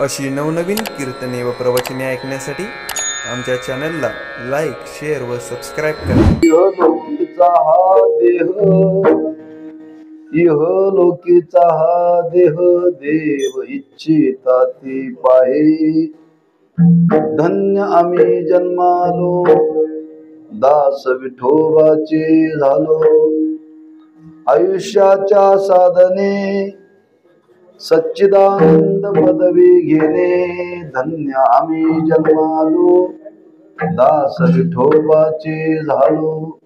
अशी नवनवीन कीर्तने व प्रवचने ऐकण्यासाठी आमच्या चॅनलला लाईक, शेअर व सबस्क्राईब करा. इहलोकीचा हा देह, इहलोकीचा हा देह देव इच्छिता ती पाहे. धन्य आम्ही जन्मालो, दास विठोबाचे झालो. आयुष्याच्या साधने सच्चिदानंद पदवी घेणे. धन्य आम्ही जन्मालो, दास विठोबाचे झालो.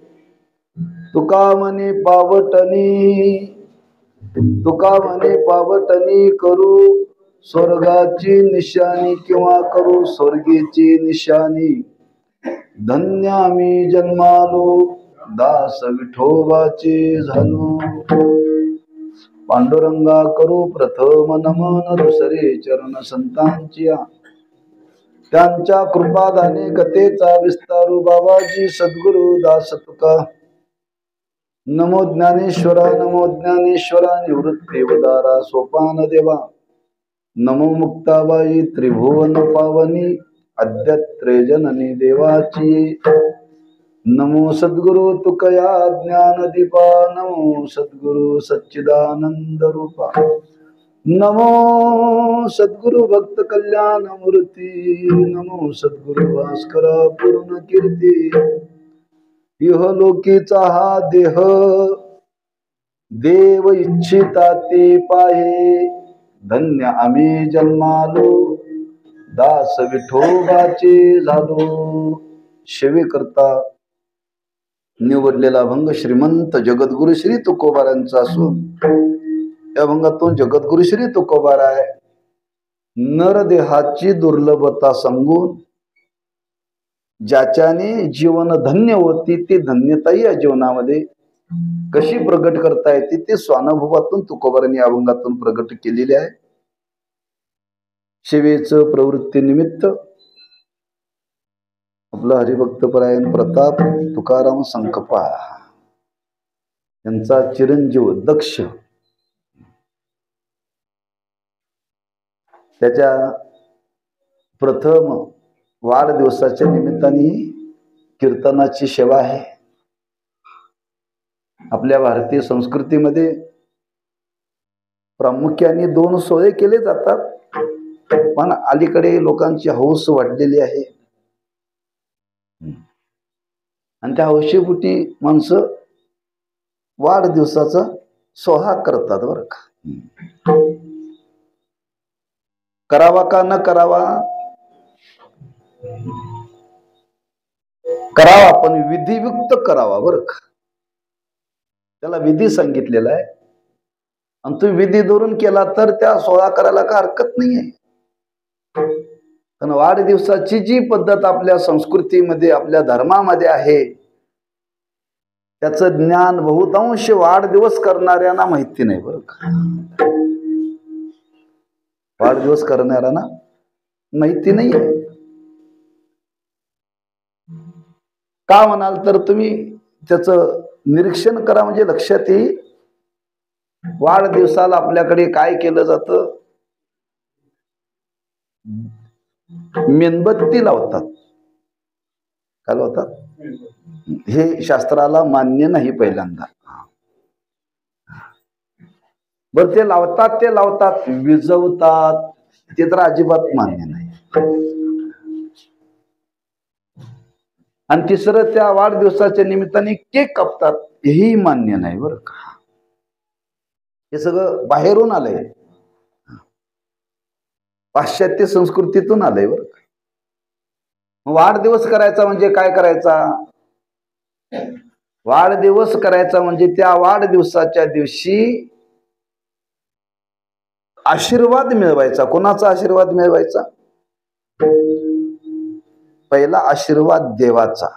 तुका म्हणे पावटणी, तुका म्हणे पावटणी करू स्वर्गाची निशाणी किंवा करू स्वर्गीची निशाणी. धन्य आम्ही जन्मालो, दास विठोबाचे झालो. पांडुरंगा करू प्रथम नमन, दुसरे चरण संतांची. त्यांच्या कृपादाने कथेचा विस्तारू बाबाजी सद्गुरु दास तुका. नमो ज्ञानेश्वरा, नमो ज्ञानेश्वरा, निवृत्ती वदारा सोपान देवा. नमो मुक्ताबाई त्रिभुवन पावनी, अद्यत्रे जननी देवाची. नमो सद्गुरु तुकया ज्ञान दीपा, नमो सद्गुरु सच्चिदानंद रूपा. नमो सद्गुरु भक्त कल्याण मूर्ती, नमो सद्गुरु भास्करा पूर्ण कीर्ती. इहलोकीचा हा देह देव इच्छिता ते पाहे. धन्य आम्ही जन्मालो, दास विठोबाचे झालो. सेवे करता निवडलेला अभंग श्रीमंत जगद्गुरु श्री तुकोबारांचा असून या अभंगातून जगद्गुरु श्री तुकोबाराय नरदेहाची दुर्लभता सांगून ज्याच्याने जीवन धन्य होती ती धन्यता या जीवनामध्ये कशी प्रगट करता येते ते स्वानुभवातून तुकोबारांनी अभंगातून प्रगट केलेले आहे. सेवेचं प्रवृत्ती निमित्त आपला हरिभक्तपरायण प्रताप तुकाराम संकपा यांचा चिरंजीव दक्ष त्याच्या प्रथम वाढदिवसाच्या निमित्ताने कीर्तनाची सेवा आहे. आपल्या भारतीय संस्कृतीमध्ये प्रामुख्याने 2 सोहळे केले जातात, पण अलीकडे लोकांची हौस वाढलेली आहे आणि त्या हौशीपोटी माणसं वाढदिवसाचा सोहळा करतात बरं का. करावा का न करावा, करावा पण विधियुक्त करावा बरं का. त्याला विधी सांगितलेला आहे आणि तो विधी धरून केला तर त्या सोहळा करायला का हरकत नाहीये. पण वाढदिवसाची जी पद्धत आपल्या संस्कृतीमध्ये आपल्या धर्मामध्ये आहे त्याचं ज्ञान बहुतांश वाढदिवस करणाऱ्यांना माहिती नाही बरं का. वाढदिवस करणाऱ्यांना माहिती नाहीये. का म्हणाल तर तुम्ही त्याचं निरीक्षण करा म्हणजे लक्षात येईल. वाढदिवसाला आपल्याकडे काय केलं जातं, मेणबत्ती लावतात. काय लावतात हे शास्त्राला मान्य नाही पहिल्यांदा. बर ते लावतात विजवतात ते तर अजिबात मान्य नाही. आणि तिसरं त्या वाढदिवसाच्या निमित्ताने केक कापतात हेही मान्य नाही बरं का. हे सगळं बाहेरून आलंय, पाश्चात्य संस्कृतीतून आलंय बरं का. वाढदिवस करायचा म्हणजे काय करायचा, वाढदिवस करायचा म्हणजे त्या वाढदिवसाच्या दिवशी आशीर्वाद मिळवायचा. कोणाचा आशीर्वाद मिळवायचा, पहिला आशीर्वाद देवाचा.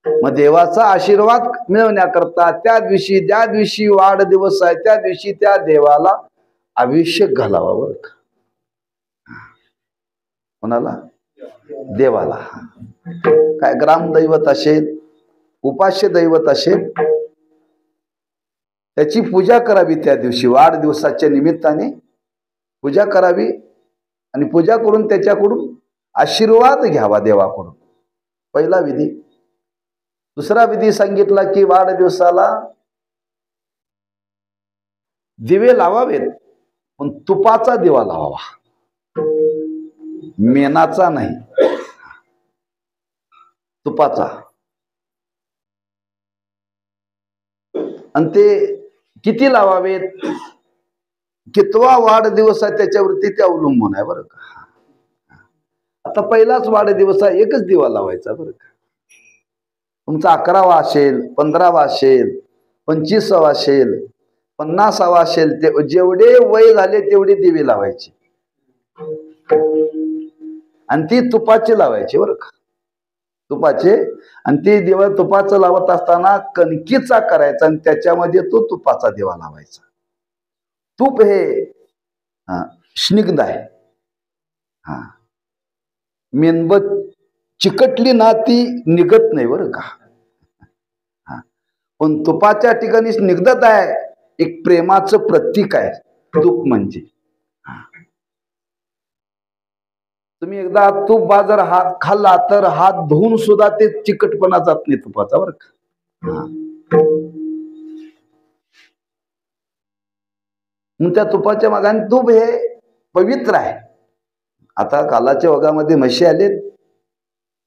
मग देवाचा आशीर्वाद मिळवण्याकरता त्या दिवशी ज्या दिवशी वाढदिवस आहे त्या दिवशी त्या देवाला अभिषेक घालावा बरं का. कोणाला, देवाला. काय ग्रामदैवत असेल, उपास्य दैवत असेल, त्याची पूजा करावी. त्या दिवशी वाढदिवसाच्या निमित्ताने पूजा करावी. आणि पूजा करून त्याच्याकडून आशीर्वाद घ्यावा देवाकडून, पहिला विधी. दुसरा विधी सांगितला की वाढदिवसाला दिवे लावावेत, पण तुपाचा दिवा लावावा, मेणाचा नाही, तुपाचा. आणि ते किती लावावेत, कितवा वाढदिवस आहे त्याच्यावरती ते अवलंबून आहे बरं का. आता पहिलाच वाढदिवस आहे, एकच दिवा लावायचा बरं का. तुमचा 11वा असेल, 15वा असेल, 25वा असेल, 50वा असेल, ते जेवढे वय झाले तेवढे दिवे लावायचे आणि ती तुपाचे लावायचे बरं का, तुपाचे. आणि ते दिवा तुपाचं लावत असताना कणकीचा करायचा आणि त्याच्यामध्ये तो तुपाचा दिवा लावायचा. तूप हे स्निग्ध आहे, मेणबत चिकटली ना ती निघत नाही बरं का. पण तुपाच्या ठिकाणी स्निग्धता आहे, एक प्रेमाचं प्रतीक आहे तूप म्हणजे. तुम्ही एकदा तूप बाजार हात खाल्ला तर हात धुवून सुद्धा ते चिकटपणा जात नाही तुपाचा बरं का. मग त्या तुपाच्या मागाने तूप हे पवित्र आहे. आता कालाच्या ओघामध्ये म्हशी आलेत,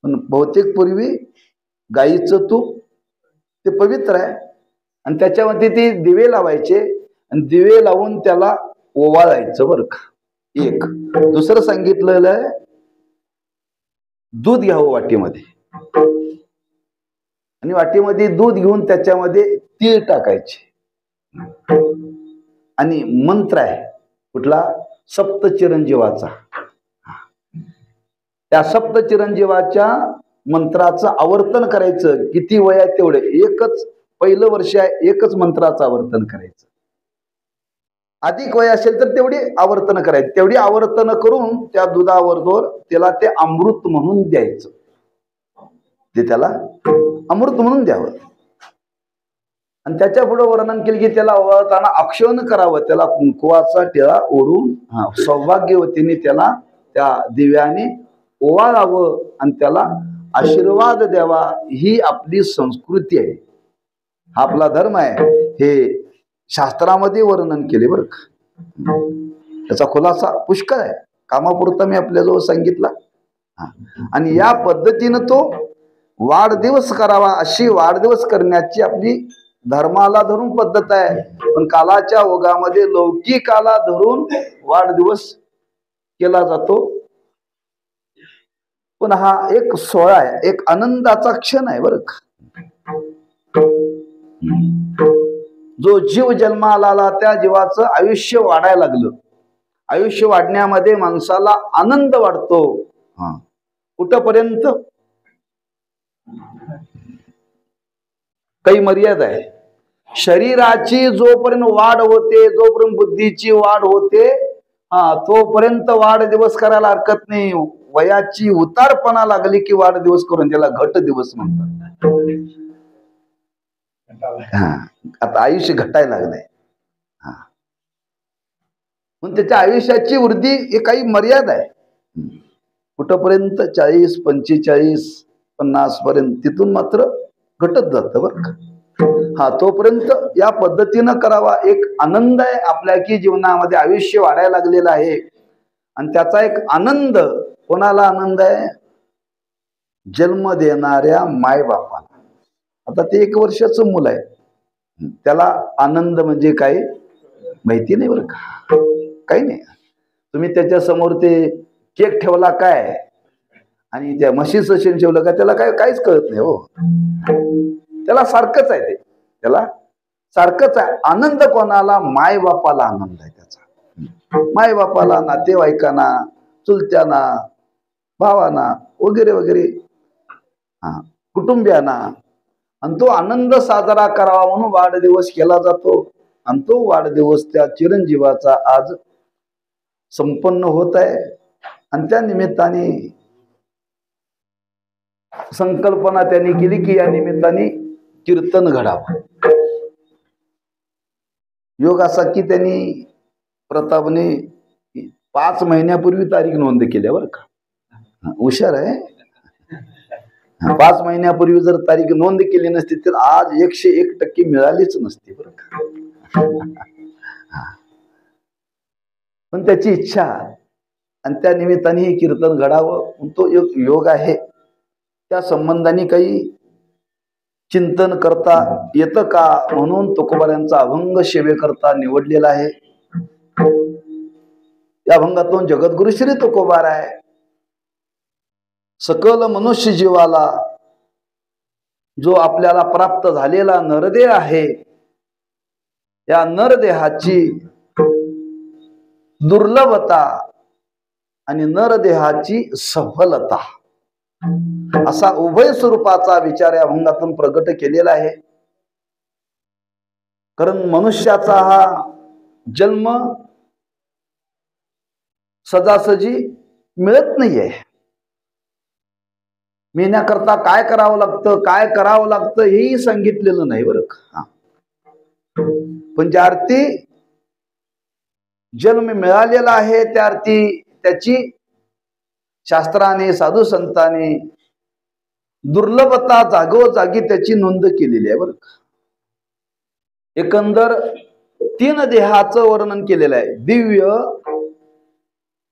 पण बहुतेक पूर्वी गाईचं तूप ते पवित्र आहे. आणि त्याच्यामध्ये ते दिवे लावायचे आणि दिवे लावून त्याला ओवाळायचं बरं का. एक. दुसरं सांगितलेलं आहे दूध घ्यावं वाटीमध्ये, आणि वाटीमध्ये दूध घेऊन त्याच्यामध्ये तीळ टाकायचे. आणि मंत्र आहे कुठला, सप्तचिरंजीवाचा. त्या सप्तचिरंजीवाच्या मंत्राचं आवर्तन करायचं. किती वय आहे तेवढे, एकच पहिलं वर्ष आहे, एकच मंत्राचं आवर्तन करायचं. अधिक वय असेल तर तेवढी आवर्तन करायची. तेवढी आवर्तन करून त्या दुधावर त्याला ते अमृत म्हणून द्यायचं, ते त्याला अमृत म्हणून द्यावं. आणि त्याच्या पुढे वर्णन केलं की त्याला ओवाळताना अक्षण करावं, त्याला कुंकवाचा टिळा ओढून सौभाग्यवतीने त्याला त्या दिव्याने ओवाळावं आणि त्याला आशीर्वाद द्यावा. ही आपली संस्कृती आहे, हा आपला धर्म आहे. हे शास्त्रामध्ये वर्णन केले बरं का. त्याचा खुलासा पुष्कळ आहे, कामापुरता मी आपल्याजवळ सांगितला. आणि या पद्धतीनं तो वाढदिवस करावा, अशी वाढदिवस करण्याची आपली धर्माला धरून पद्धत आहे. पण कालाच्या ओघामध्ये लौकिकाला धरून वाढदिवस केला जातो. पण हा एक सोहळा आहे, एक आनंदाचा क्षण आहे बरं का. जो जीव जन्माला आला त्या जीवाचं आयुष्य वाढायला लागलं. आयुष्य वाढण्यामध्ये माणसाला आनंद वाढतो. कुठपर्यंत, काही मर्यादा आहे. शरीराची जोपर्यंत वाढ होते, जोपर्यंत बुद्धीची वाढ होते, तोपर्यंत वाढदिवस करायला हरकत नाही. वयाची उतारपणा लागली की वाढदिवस करून, त्याला घट दिवस म्हणतात. आता आयुष्य घटायला लागलंय, पण त्याच्या आयुष्याची वृद्धी ही काही मर्यादा आहे. कुठपर्यंत 40, 45, 50 पर्यंत, तिथून मात्र घटत जातं बरं का. तोपर्यंत या पद्धतीनं करावा. एक आनंद आहे आपल्या की जीवनामध्ये आयुष्य वाढायला लागलेलं आहे. आणि त्याचा एक आनंद, कोणाला आनंद आहे, जन्म देणाऱ्या मायबापाला. आता ते 1 वर्षाचं मूल आहे, त्याला आनंद म्हणजे काय माहिती नाही बरं का. काही नाही, तुम्ही त्याच्या समोर ते केक ठेवला काय आणि त्या म्हशीचं शेण ठेवलं काय, त्याला काहीच कळत नाही हो. त्याला सारखंच आहे, ते त्याला सारखंच आहे. आनंद कोणाला, माय बापाला आनंद आहे त्याचा. माय बापाला, नातेवाईकांना, चुलत्यांना, भावांना वगैरे वगैरे, कुटुंबियांना. आणि तो आनंद साजरा करावा म्हणून वाढदिवस केला जातो. आणि तो वाढदिवस त्या चिरंजीवाचा आज संपन्न होत आहे. आणि त्या निमित्ताने संकल्पना त्यांनी केली की या निमित्ताने कीर्तन घडावं. योग असा की त्यांनी प्रतापने 5 महिन्यापूर्वी तारीख नोंद केल्यावर का हुशार आहे. 5 महिन्यापूर्वी जर तारीख नोंद केली नसती तर आज 101% मिळालीच नसती बरं का. पण त्याची इच्छा आणि त्या निमित्ताने हे कीर्तन घडावं तो एक योग आहे. त्या संबंधाने काही चिंतन करता येतं का म्हणून तुकोबारायांचा अभंग सेवेकरता निवडलेला आहे. या अभंगातून जगद्गुरु श्री तुकोबाराय सकल मनुष्य जीवाला जो आपल्याला प्राप्त झालेला नरदेह आहे या नरदेहाची दुर्लभता आणि नरदेहाची सफलता असा उभय स्वरूपाचा विचार या अभंगातून प्रगट केलेला आहे. कारण मनुष्याचा हा जन्म सजासजी मिळत नाहीये. मिळण्याकरता काय करावं लागतं काय करावं लागतं हेही सांगितलेलं नाही बरं का. पण ज्या अर्थी जन्म मिळालेला आहे त्या अर्थी त्याची शास्त्राने साधू संतांनी दुर्लभता जागोजागी त्याची नोंद केलेली आहे बरं का. एकंदर 3 देहाचं वर्णन केलेलं आहे. दिव्य,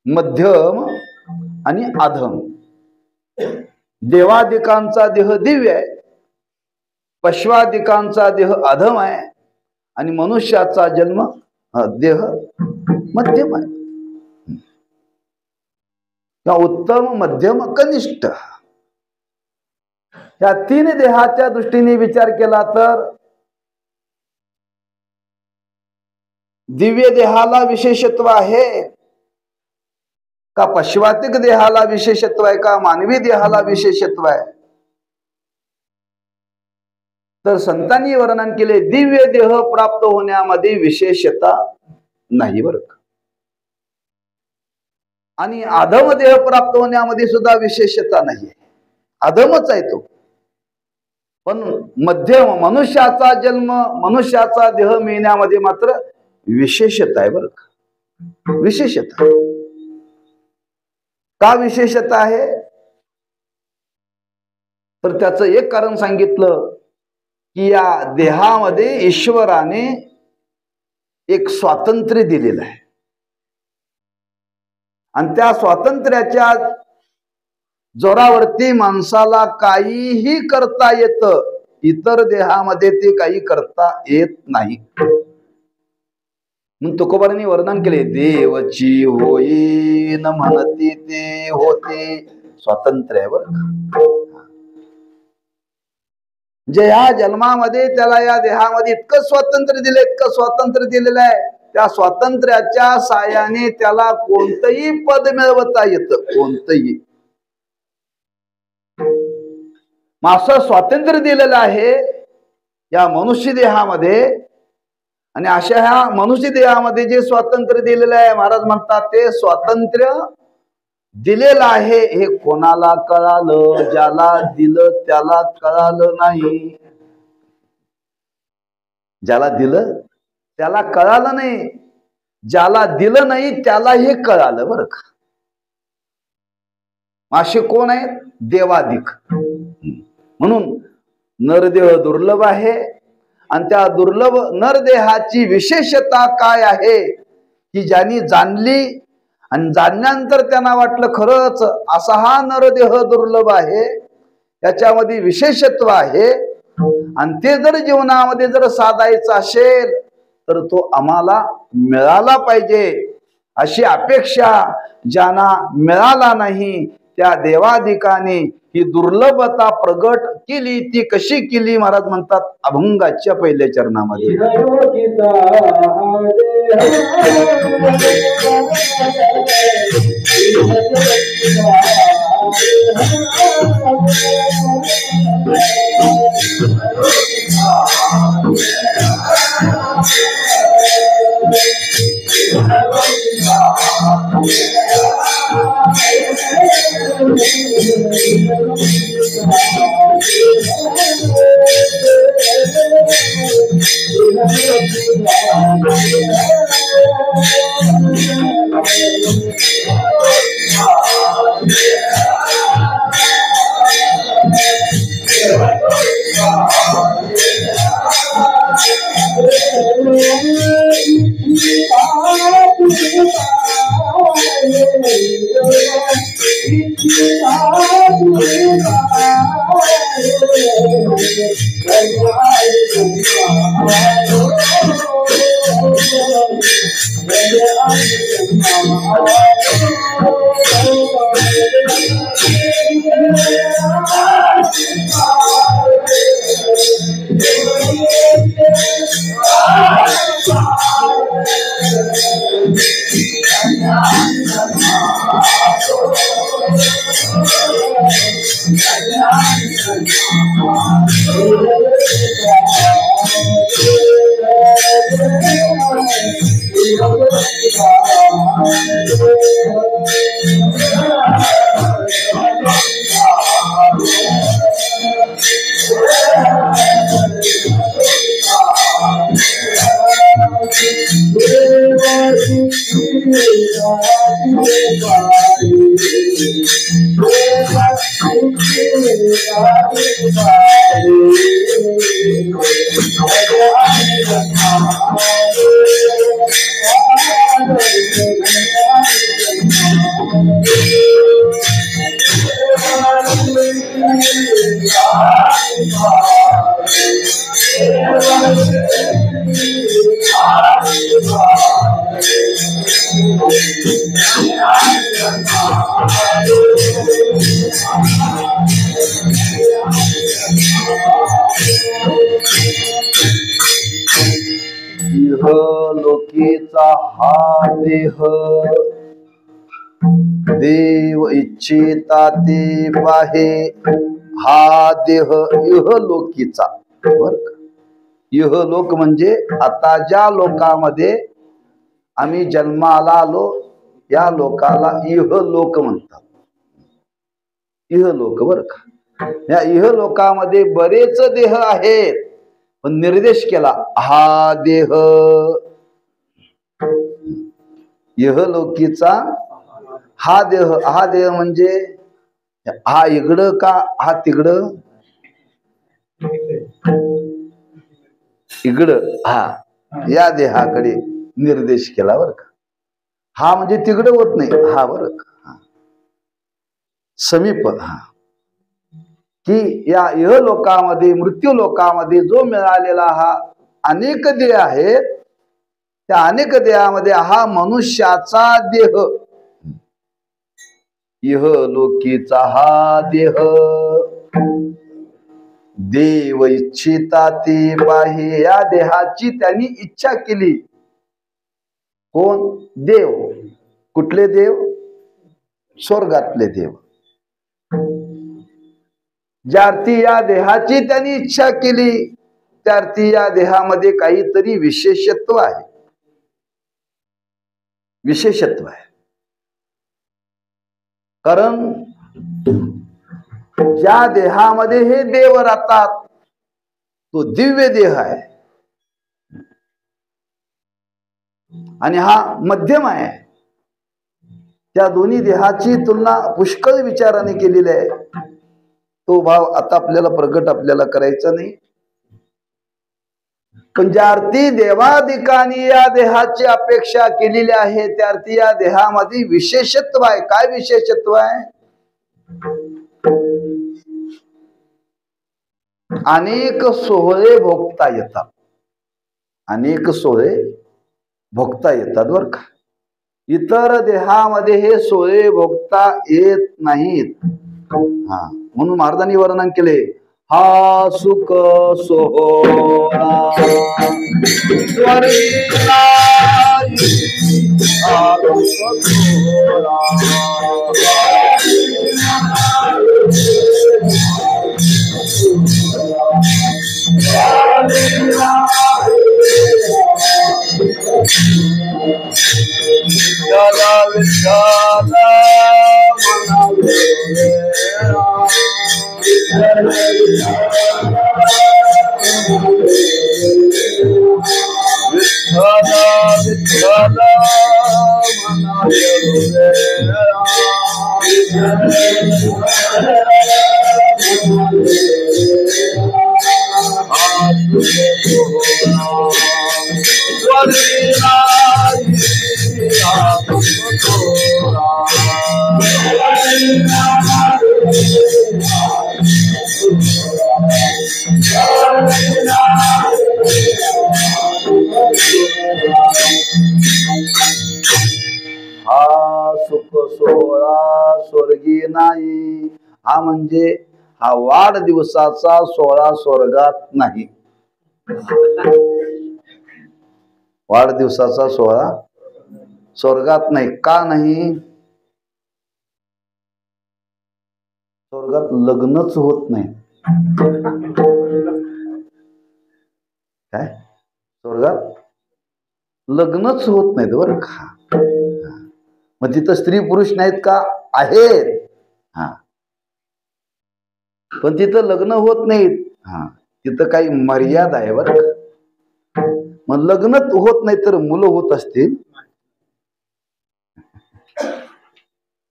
मध्यम आणि अधम. देवादिकांचा देह दिव्य आहे, पशवादिकांचा देह अधम आहे आणि मनुष्याचा जन्म देह मध्यम आहे. उत्तम, मध्यम, कनिष्ठ या 3 देहाच्या दृष्टीने विचार केला तर दिव्य देहाला विशेषत्व आहे का पशवातिक देहाला विशेषत्व आहे का मानवी देहाला विशेषत्व आहे. तर संतांनी वर्णन केले दिव्य देह प्राप्त होण्यामध्ये विशेषता नाही बरं का. आणि अधम देह प्राप्त होण्यामध्ये सुद्धा विशेषता नाहीये, अधमच आहे तो. पण मध्यम मनुष्याचा जन्म मनुष्याचा देह मिळण्यामध्ये मात्र विशेषता आहे बरं का. विशेषता का विशेषता आहे तर त्याचं एक कारण सांगितलं की या देहामध्ये ईश्वराने एक स्वातंत्र्य दिलेलं आहे आणि त्या स्वातंत्र्याच्या जोरावरती माणसाला काहीही करता येतं. इतर देहामध्ये ते काही करता येत नाही. म्हणून तुकोबारांनी वर्णन केले देवची होई न म्हणती ते होते. स्वातंत्र्यावर जे या जन्मामध्ये त्याला या देहामध्ये इतकं स्वातंत्र्य दिलं इतकं स्वातंत्र्य दिलेलं आहे त्या स्वातंत्र्याच्या साहाय्याने त्याला कोणतंही पद मिळवता येतं. कोणतंही असं स्वातंत्र्य दिलेलं आहे या मनुष्य देहामध्ये. आणि अशा ह्या मनुष्य देहामध्ये जे स्वातंत्र्य दिलेलं आहे महाराज म्हणतात ते स्वातंत्र्य दिलेलं आहे हे कोणाला कळालं. ज्याला दिलं त्याला कळालं नाही. ज्याला दिलं त्याला कळालं नाही. ज्याला दिलं नाही त्याला हे कळालं बरं का. असे कोण आहेत देवादिक. म्हणून नरदेह दुर्लभ आहे आणि त्या दुर्लभ नरदेहाची विशेषता काय आहे की ज्यांनी जाणली आणि जाणल्यानंतर त्यांना वाटलं खरंच असा हा नरदेह दुर्लभ आहे याच्यामध्ये विशेषत्व आहे आणि ते जर जीवनामध्ये जर साधायचं असेल तर तो आम्हाला मिळाला पाहिजे अशी अपेक्षा ज्यांना मिळाला नाही त्या देवादिकाने ही दुर्लभता प्रगट केली. ती कशी केली महाराज म्हणतात अभंगाच्या पहिल्या चरणामध्ये. लोकीचा हा देह देव इच्छिता ते पाहे, हा देह इहलोकीचा। बर का, इहलोक म्हणजे आता ज्या लोकामध्ये आम्ही जन्माला आलो या लोकाला इहलोक म्हणतात। इहलोक बर का, या इहलोकामध्ये बरेच देह आहेत, पण निर्देश केला हा देह इहलोकीचा। हा देह म्हणजे हा इकडं का हा तिकडं, इकडं हा या देहाकडे निर्देश केला बर का। हा म्हणजे तिकडं होत नाही, हा बर का समीप, हा की या इहलोकामध्ये मृत्यू लोकामध्ये जो मिळालेला हा अनेक देह आहेत, त्या अनेक देहामध्ये हा मनुष्याचा देह इहलोकीचा हा देह देव इच्छिता ते पाहे, या देहाची त्यांनी इच्छा केली। कोण? देव। कुठले देव? स्वर्गातले देव। ज्यार्थी या देहाची त्यांनी इच्छा केली त्यार्थी या देहामध्ये काहीतरी विशेषत्व आहे, विशेषत्व आहे। कारण ज्या देहामध्ये हे देव राहतात तो दिव्य देह आहे आणि हा मध्यम आहे। त्या दोन्ही देहाची तुलना पुष्कळ विचाराने केलेली आहे। तो भाव आता आपल्याला प्रगट आपल्याला करायचा नाही। पण ज्यार्थी देवाधिकांनी या देहाची अपेक्षा केलेली आहे त्यार्थी या देहामध्ये विशेषत्व आहे। काय विशेषत्व आहे? अनेक सोहळे भोगता येतात, अनेक सोहळे भोगता येतात बर का। इतर देहामध्ये हे सोहळे भोगता येत नाहीत। हा म्हणून महाराजांनी वर्णन केले, हा सुख सोहळा स्वर्गीला हा सुख सोहळा विठ्ठला विठ्ठला विठ्ठला विठ्ठला हा सुख सोहळा स्वर्गी नाही, हा म्हणजे हा वाढदिवसाचा सोहळा स्वर्गात नाही. वाढदिवसाचा सोहळा स्वर्गात नाही. का नाही? स्वर्गात लग्नच होत नाही. काय? स्वर्गात लग्नच होत नाहीत बरं का. मग तिथं स्त्री पुरुष नाहीत का? आहेत. हा, पण तिथं लग्न होत नाहीत. हा, तिथं काही मर्यादा आहे बरं का. मग लग्न होत नाही तर मुलं होत असतील.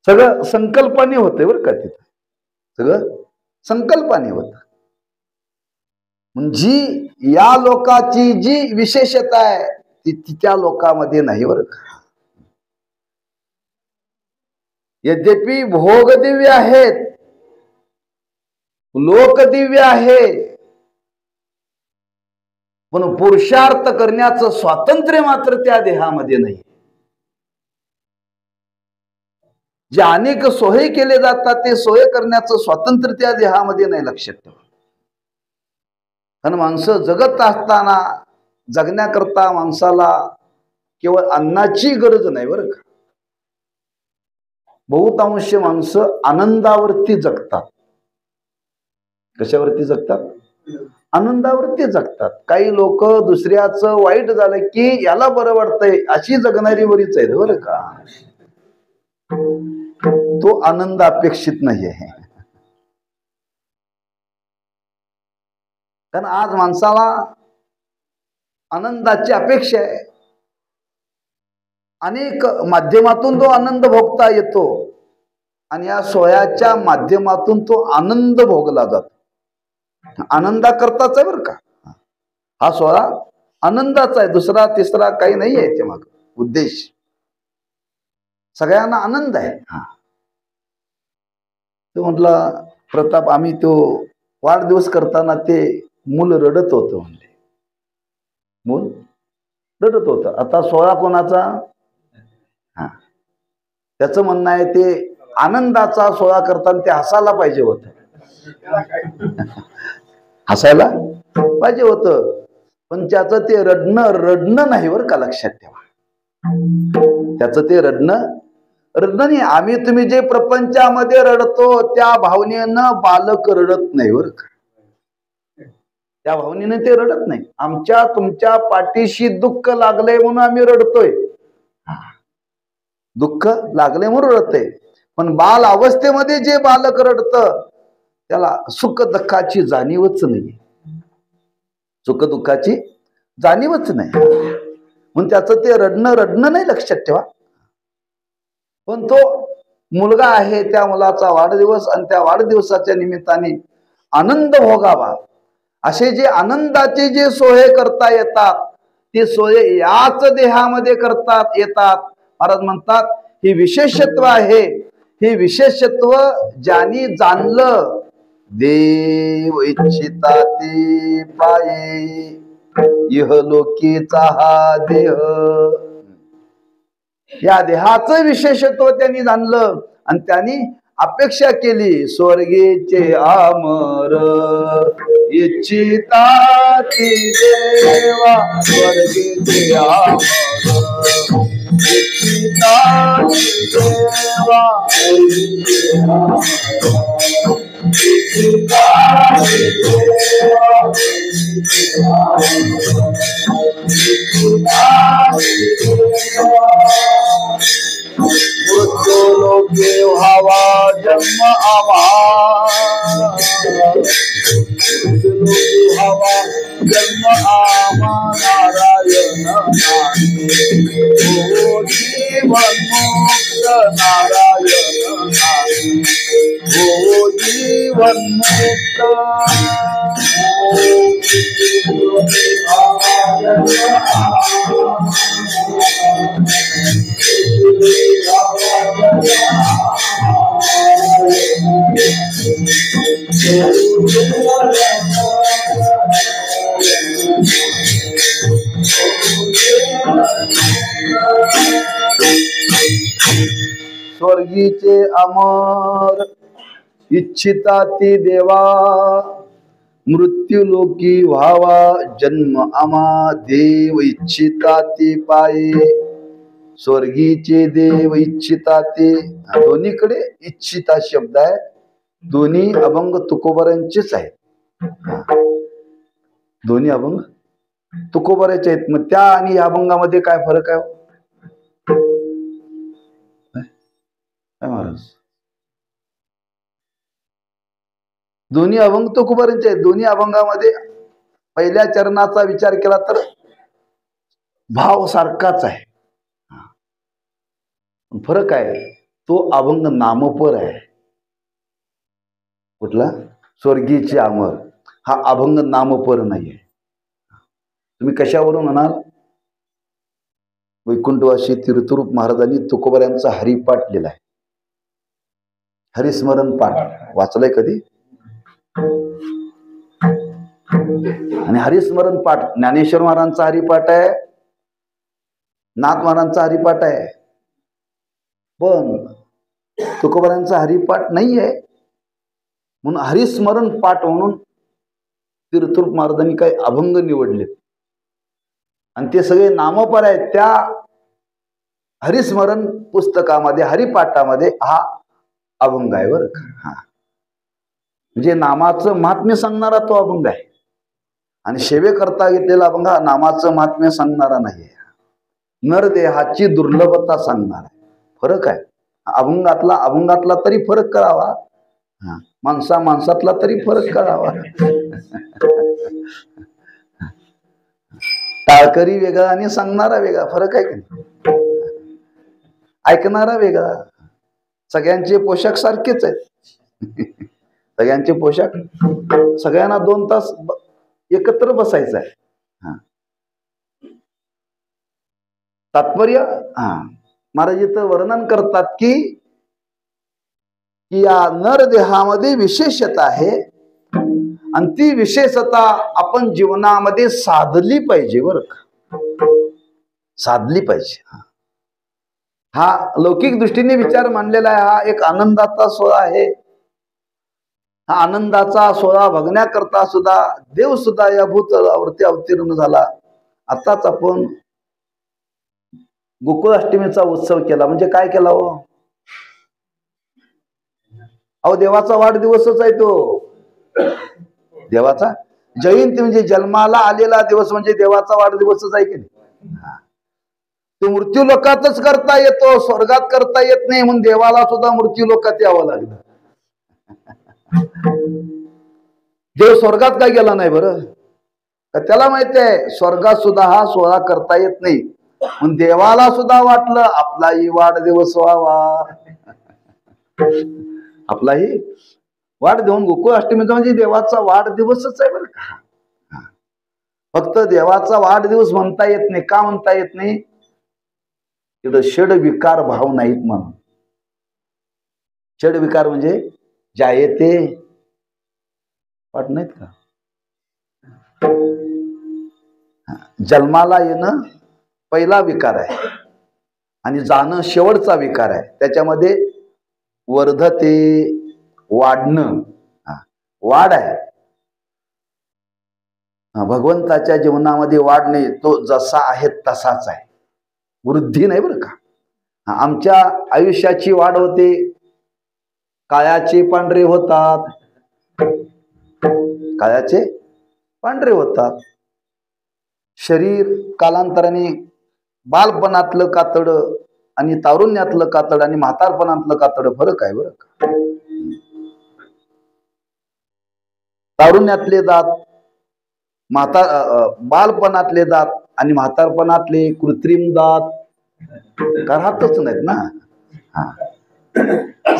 सगळं संकल्पाने होते बरं का. तिथं सगळं संकल्पाने होत. जी या लोकाची जी विशेषता आहे ती त्या लोकांमध्ये नाही बरं का. यद्यपि भोग दिव्य आहेत, लोक दिव्य आहे, पण पुरुषार्थ करण्याचं स्वातंत्र्य मात्र त्या देहामध्ये नाही. जे अनेक सोहे केले जातात ते सोहे करण्याचं स्वातंत्र्य त्या देहामध्ये नाही. लक्षात ठेवा. कारण माणसं जगत असताना जगण्याकरता माणसाला केवळ अन्नाची गरज नाही बरं का. बहुतांश माणसं आनंदावरती जगतात. कशावरती जगतात? आनंदावरती जगतात. काही लोक दुसऱ्याचं वाईट झालं की याला बरं वाटतंय अशी जगणारी बरीच आहेत बरं का. तो आनंद अपेक्षित नाही आहे. कारण आज माणसाला आनंदाची अपेक्षा आहे. अनेक माध्यमातून तो आनंद भोगता येतो आणि या सोहळ्याच्या माध्यमातून तो आनंद भोगला जातो. आनंदा करताच आहे बरं का. हा सोहळा आनंदाचा आहे, दुसरा तिसरा काही नाही आहे ते माग उद्देश. सगळ्यांना आनंद आहे. हा, तो म्हटला प्रताप, आम्ही तो वाढदिवस करताना ते मूल रडत होतं. म्हणजे मूल रडत होतं. आता सोहळा कोणाचा? हा, त्याचं म्हणणं आहे ते आनंदाचा सोहळा करताना ते हसायला पाहिजे होतं. हसायला पाहिजे होतं, पण त्याचं ते रडणं नाही बरं का. लक्षात ठेवा. त्याचं ते रडणं नाही. आम्ही तुम्ही जे प्रपंचामध्ये रडतो त्या भावनेनं बालक रडत नाही बरं का. त्या भावनेनं ते रडत नाही. आमच्या तुमच्या पाठीशी दुःख लागलंय म्हणून आम्ही रडतोय. दुःख लागले म्हणून रडतंय. पण बाल अवस्थेमध्ये जे बालक रडत त्याला सुख दुःखाची जाणीवच नाही. सुख दुःखाची जाणीवच नाही म्हणून त्याचं ते रडणं नाही. लक्षात ठेवा. पण तो मुलगा आहे, त्या मुलाचा वाढदिवस आणि त्या वाढदिवसाच्या निमित्ताने आनंद भोगावा असे जे आनंदाचे जे सोहे करता येतात ते सोहे याच देहामध्ये करतात येतात. महाराज म्हणतात हे विशेषत्व आहे. हे विशेषत्व ज्यांनी जाणलं देव इच्छिता ते पाये, इहलोकीचा हा देह. या देहाचं विशेषत्व त्यांनी जाणलं आणि त्यांनी अपेक्षा केली स्वर्गेचे आमर इच्छिता ते देवा. स्वर्गेचे आमर इच्छिता ते देवा. मृत्यूलोके व्हावा जन्म आम्हा, मृत्यूलोके व्हावा जन्म आम्हा. नारायण नामे ओ जीवन मुक्त नारायण नामे. स्वर्गीचे अमर इच्छिता ती देवा, मृत्यू लोकी व्हावा जन्म आमा, देव इच्छिता ती पाये. स्वर्गीचे देव इच्छिता ते, दोन्हीकडे इच्छिता शब्द आहे. दोन्ही अभंग तुकोबारांचेच आहेत. दोन्ही अभंग तुकोबाराचे आहेत. मग त्या आणि या अभंगामध्ये काय फरक आहे महाराज? दोन्ही अभंग तुकोबारांचे आहेत. दोन्ही अभंगामध्ये पहिल्या चरणाचा विचार केला तर भाव सारखाच आहे. फरक आहे तो अभंग नामपर आहे. कुठला? स्वर्गीचे अमर हा अभंग नामपर नाहीये. तुम्ही कशावरून म्हणाल? वैकुंठवासी तीर्थरूप महाराजांनी तुकोबारांचा हरिपाठ लिहिलाय. हरिस्मरण पाठ वाचलाय कधी? आणि हरिस्मरण पाठ ज्ञानेश्वर महाराजांचा हरिपाठ आहे, नाथ महाराजांचा हरिपाठ आहे. पण तुकोबारांचा हरिपाठ नाही आहे. म्हणून हरिस्मरण पाठ म्हणून तीर्थरूप महाराजांनी काही अभंग निवडले आणि ते सगळे नामपर आहेत. त्या हरिस्मरण पुस्तकामध्ये हरिपाठामध्ये हा अभंग आहे बरं का. म्हणजे नामाचं महात्म्य सांगणारा तो अभंग आहे आणि सेवेकरता घेतलेला अभंग हा नामाचं महात्म्य सांगणारा नाही. नरदेहाची दुर्लभता सांगणार आहे. फरक आहे. अभंगातला तरी फरक करावा, माणसातला तरी फरक करावा. टाळकरी वेगळा आणि सांगणारा वेगळा, फरक आहे की ऐकणारा वेगळा. सगळ्यांचे पोशाख सारखेच आहेत. सगळ्यांचे पोशाख, सगळ्यांना 2 तास एकत्र बसायचं आहे. तात्पर्य महाराज इथं वर्णन करतात की या नरदेहामध्ये विशेषता आहे आणि ती विशेषता आपण जीवनामध्ये साधली पाहिजे बरं का. साधली पाहिजे. हा लौकिक दृष्टीने विचार मांडलेला आहे. हा एक आनंदाचा सोहळा आहे. हा आनंदाचा सोहळा बघण्याकरता सुद्धा देव सुद्धा या भूतलावरती अवतीर्ण झाला. आताच आपण गोकुळाष्टमीचा उत्सव केला. म्हणजे काय केला हो? अहो देवाचा वाढदिवसच आहे तो. देवाचा जयंती म्हणजे जन्माला आलेला दिवस म्हणजे देवाचा वाढदिवसच आहे की नाही. तो मृत्यू लोकातच करता येतो, स्वर्गात करता येत नाही. म्हणून देवाला सुद्धा मृत्यू लोकात यावं लागलं. देव स्वर्गात काय गेला नाही बरं? त्याला माहिती आहे स्वर्गात सुद्धा हा सोहळा करता येत नाही. म्हणून देवाला सुद्धा वाटलं आपलाही वाढदिवस व्हावा. आपलाही वाढदिवस गोकुळाष्टमीचा म्हणजे देवाचा वाढदिवसच आहे बरं का. फक्त देवाचा वाढदिवस म्हणता येत नाही. का म्हणता येत नाही? तिथं षड विकार भाव नाहीत म्हणून. षड विकार म्हणजे जायते वाट नाहीत का? जन्माला येणं पहिला विकार आहे आणि जाणं शेवटचा विकार आहे. त्याच्यामध्ये वर्धते वाढणं वाढ आहे. भगवंताच्या जीवनामध्ये वाढ नाही. तो जसा आहे तसाच आहे. वृद्धी नाही बरं का. आमच्या आयुष्याची वाढ होते. कायाचे पांढरे होतात. कायाचे पांढरे होतात. शरीर कालांतराने बालपणातलं कातड आणि तारुण्यातलं कातड आणि म्हातारपणातलं कातड फरक आहे बरं का. तारुण्यातले दात, बालपणातले दात आणि म्हातारपणातले कृत्रिम दात राहतच नाहीत ना.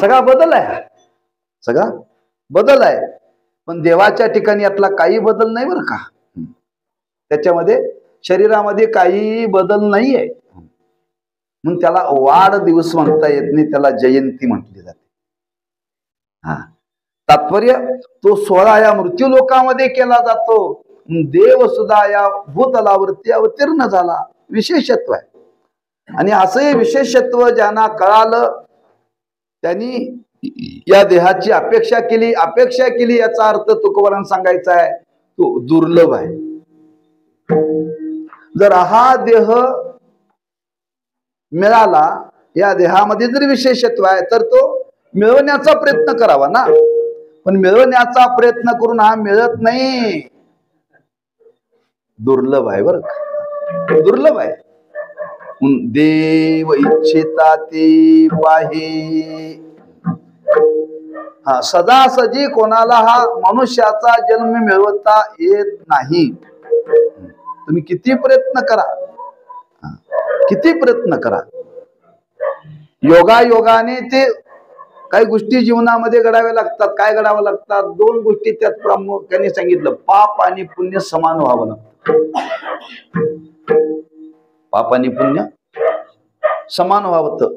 सगळा बदल आहे. सगळा बदल आहे, पण देवाच्या ठिकाणी यातला काही बदल नाही बरं का. त्याच्यामध्ये शरीरामध्ये काही बदल नाही आहे, म्हणून त्याला वाढदिवस म्हणता येत नाही, त्याला जयंती म्हटली जाते. हा, तात्पर्य तो 16 या मृत्यू लोकामध्ये केला जातो, देव सुद्धा या भूतलावरती अवतीर्ण झाला. विशेषत्व आहे. आणि असं विशेषत्व ज्यांना कळालं त्यांनी या देहाची अपेक्षा केली याचा अर्थ तुकोबारांना सांगायचा आहे तो दुर्लभ आहे. जर हा देह मिळाला, या देहामध्ये जर विशेषत्व आहे तर तो मिळवण्याचा प्रयत्न करावा ना. पण मिळवण्याचा प्रयत्न करून हा मिळत नाही, दुर्लभ आहे बरं का, दुर्लभ आहे. देव इच्छिता ते पाहे. हा, सदासजी कोणाला हा मनुष्याचा जन्म मिळवता येत नाही. तुम्ही किती प्रयत्न करा, किती प्रयत्न करा, योगायोगाने ते काही गोष्टी जीवनामध्ये घडाव्या लागतात. काय घडावं लागतात? 2 गोष्टी त्यात प्रामुख्याने सांगितलं, पाप आणि पुण्य समान व्हावं लागतं. पाप आणि पुण्य समान व्हावं.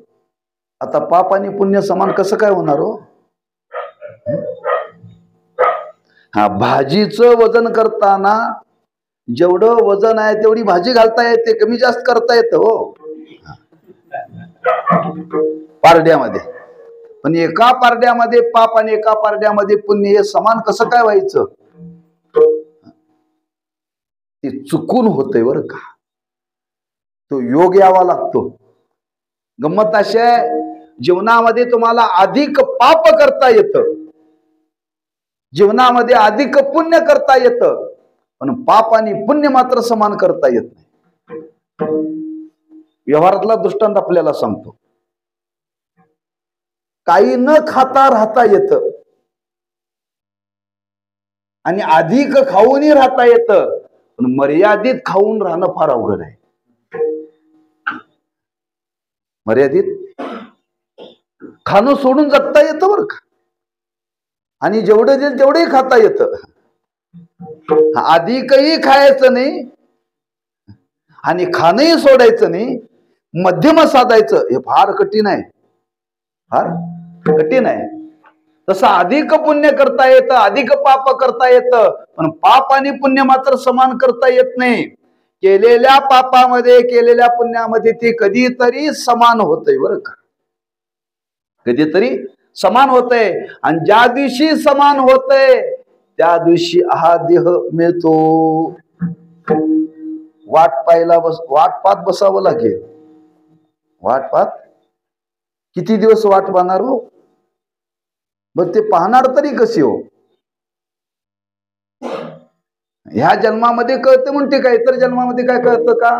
आता पाप आणि पुण्य समान कसं काय होणार हो? हा, भाजीचं वजन करताना जेवढं वजन आहे तेवढी भाजी घालता येते, कमी जास्त करता येतं हो पारड्यामध्ये. पण एका पारड्यामध्ये पाप आणि एका पारड्यामध्ये पुण्य हे समान कसं काय व्हायचं? ते चुकून होतंय बरं का. तो योग यावा लागतो. गंमत अशी आहे, जीवनामध्ये तुम्हाला अधिक पाप करता येतं, जीवनामध्ये अधिक पुण्य करता येतं, पण पाप आणि पुण्य मात्र समान करता येत नाही. व्यवहारातला दृष्टांत आपल्याला सांगतो. काही न खाता राहता येतं आणि अधिक खाऊनही राहता येतं, पण मर्यादित खाऊन राहणं फार अवघड आहे. मर्यादित खाणं सोडून जगता येतं बरं का, आणि जेवढं देईल तेवढंही खाता येतं. अधिकही खायचं नाही आणि खाणंही सोडायचं नाही, मध्यम साधायचं, हे फार कठीण आहे, फार कठीण आहे. तसं अधिक पुण्य करता येतं, अधिक पाप करता येतं, पण पाप आणि पुण्य मात्र समान करता येत नाही. केलेल्या पापामध्ये केलेल्या पुण्यामध्ये ते कधीतरी समान होतंय बरं का, कधीतरी समान होतंय. आणि ज्या दिवशी समान होतंय त्या दिवशी हा देह मिळतो. वाट पाहत बसावं लागेल. वाट पाहत किती दिवस वाट पाहणार हो? बरं, ते पाहणार तरी कशी हो? ह्या जन्मामध्ये कळतं म्हणते, काय तर जन्मामध्ये काय कळतं का?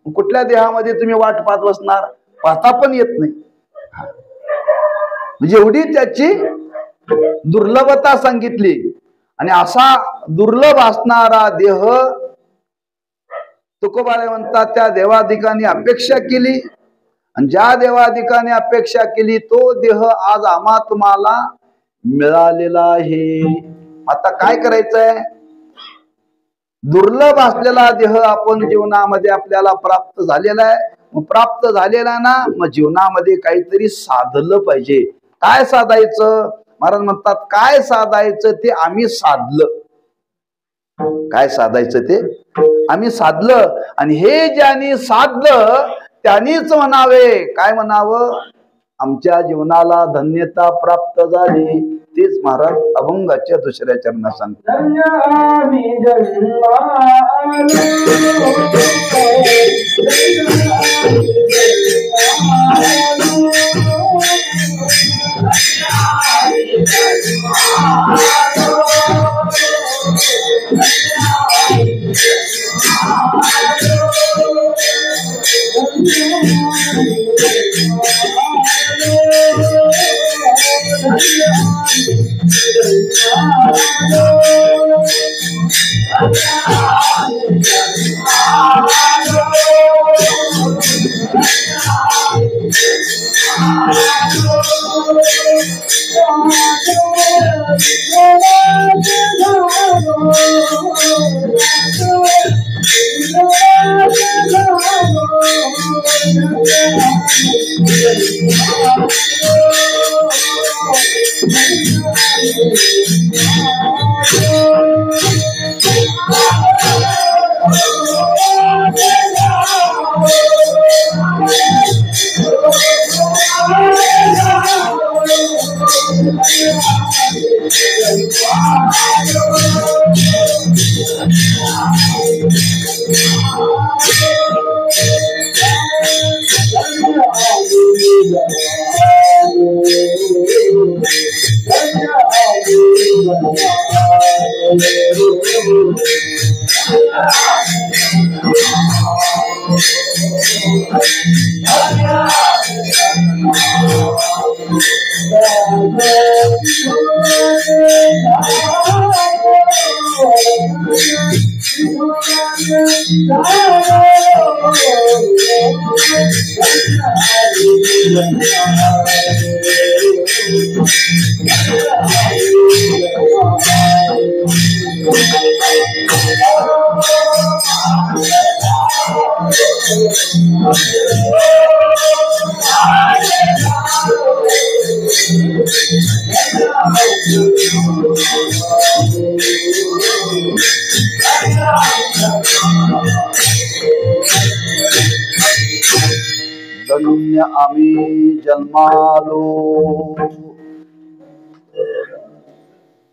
कुठल्या देहामध्ये तुम्ही वाट पाहत बसणार? पाहता पण येत नाही. म्हणजे एवढी त्याची दुर्लभता सांगितली. आणि असा दुर्लभ असणारा देह तुकोबाराय म्हणतात त्या देवाधिकाने अपेक्षा केली, आणि ज्या देवाधिकाने अपेक्षा केली तो देह आज आम्हा तुम्हाला मिळालेला आहे. आता काय करायचंय? दुर्लभ असलेला देह आपण जीवनामध्ये आपल्याला प्राप्त झालेला आहे. मग प्राप्त झालेला ना, मग जीवनामध्ये काहीतरी साधलं पाहिजे. काय साधायचं? महाराज म्हणतात काय साधायचं ते आम्ही साधलं. काय साधायचं ते आम्ही साधलं. आणि हे ज्यांनी साधलं त्यांनीच म्हणावे, काय म्हणावं? आमच्या जीवनाला धन्यता प्राप्त झाली. तेच महाराज अभंगाच्या 2ऱ्या चरणात सांगतात. धन्य आम्ही जन्मालो.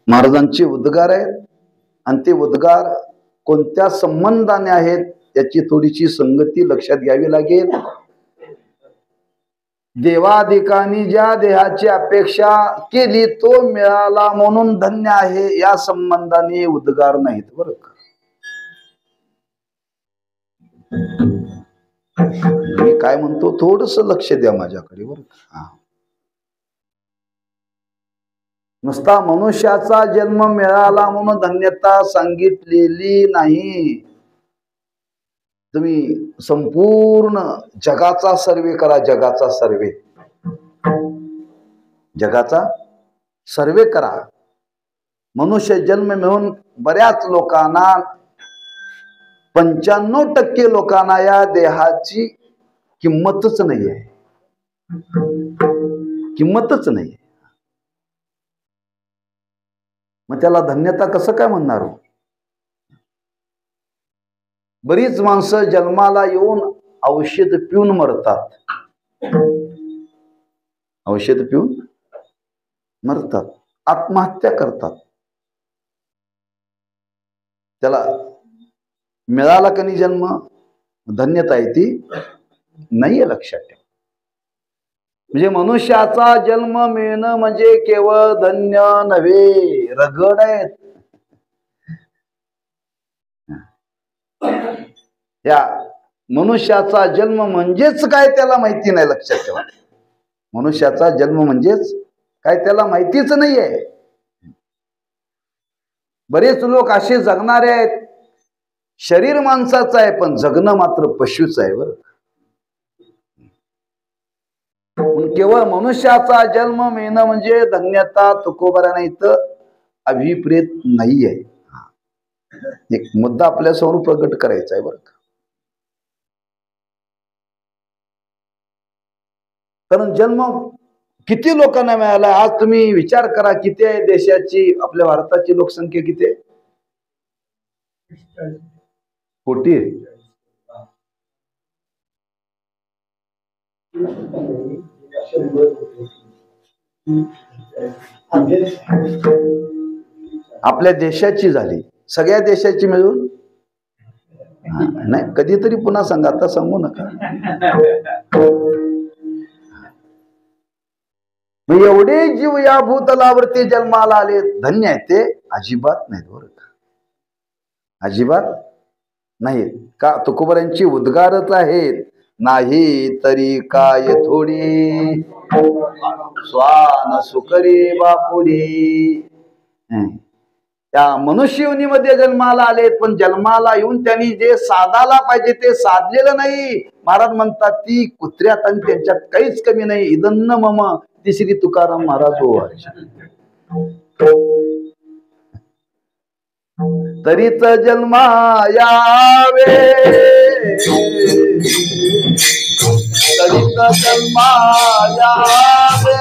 महाराजांचे उद्गार आहेत आणि ते उद्गार कोणत्या संबंधाने आहेत याची थोडीशी संगती लक्षात घ्यावी लागेल. देवाधिकांनी ज्या देहाची अपेक्षा केली तो मिळाला म्हणून धन्य आहे या संबंधाने उद्गार नाहीत बरं का. मी काय म्हणतो थोडस लक्ष द्या माझ्याकडे बरं का. नुसता मनुष्याचा जन्म मिळाला म्हणून धन्यता सांगितलेली नाही. तुम्ही संपूर्ण जगाचा सर्वे करा. जगाचा सर्वे करा. मनुष्य जन्म मिळून बऱ्याच लोकांना 95% लोकांना या देहाची किंमतच नाही आहे. किंमतच नाही. मग त्याला धन्यता कसं काय म्हणणार हो. बरीच माणसं जन्माला येऊन औषध पिऊन मरतात. औषध पिऊन मरतात. आत्महत्या करतात. त्याला मिळाला का नाही जन्म धन्यता आहे ती नाहीये लक्षात ठेवा. म्हणजे मनुष्याचा जन्म मिळणं म्हणजे केवळ धन्य नव्हे रगड आहेत. या मनुष्याचा जन्म म्हणजेच काय त्याला माहिती नाही. लक्षात ठेवा. मनुष्याचा जन्म म्हणजेच काय त्याला माहितीच नाहीये. बरेच लोक असे जगणारे आहेत. शरीर माणसाचं आहे पण जगणं मात्र पशुच आहे बरं. केवळ मनुष्याचा जन्म मिळणं म्हणजे धन्यता तुकोबाराने इथं अभिप्रेत नाही आहे. एक मुद्दा आपल्यासमोर प्रकट करायचा आहे बरं का. कारण जन्म किती लोकांना मिळाला आज तुम्ही विचार करा. किती आहे देशाची आपल्या भारताची लोकसंख्या किती आहे. कोटी आहे. आपल्या देशाची झाली सगळ्या देशाची मिळून नाही. कधीतरी पुन्हा सांगा आता सांगू नका. एवढे जीव या भूतलावरती जन्माला आले धन्य आहे ते अजिबात नाहीत बरं का. अजिबात नाहीत का. तुकोबारांची उद्गारच आहेत. नाही तरी काय थोडी स्वान सुकरी बापुडी. त्या मनुष्ययोनीमध्ये जन्माला आलेत पण जन्माला येऊन त्यांनी जे साधायला पाहिजे ते साधलेलं नाही. महाराज म्हणतात ती कुत्र्यात आणि त्यांच्यात काहीच कमी नाही. इदन्न मम तिसरी तुकाराम महाराज हो. तरीच जन्मा यावे, तरीच जन्मा यावे,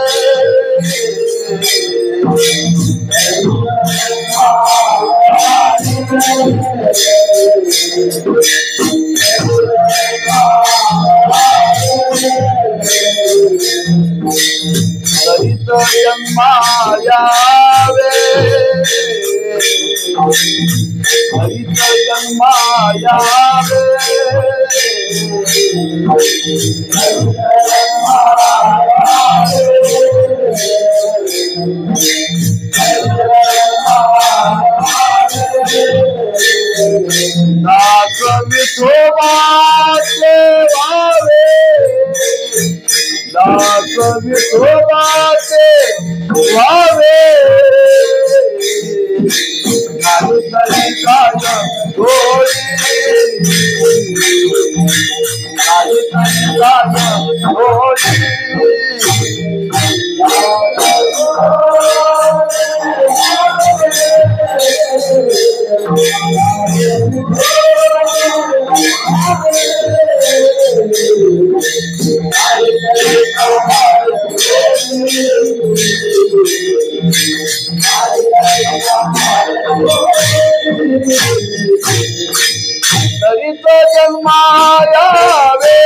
तरीच जन्मा यावे, तरीच जन्मा यावे, दास विठोबाचे व्हावे, दास विठोबाचे व्हावे, नाही तरी काज थोडी, नाही तरी काज थोडी, तरीच जन्मा यावे,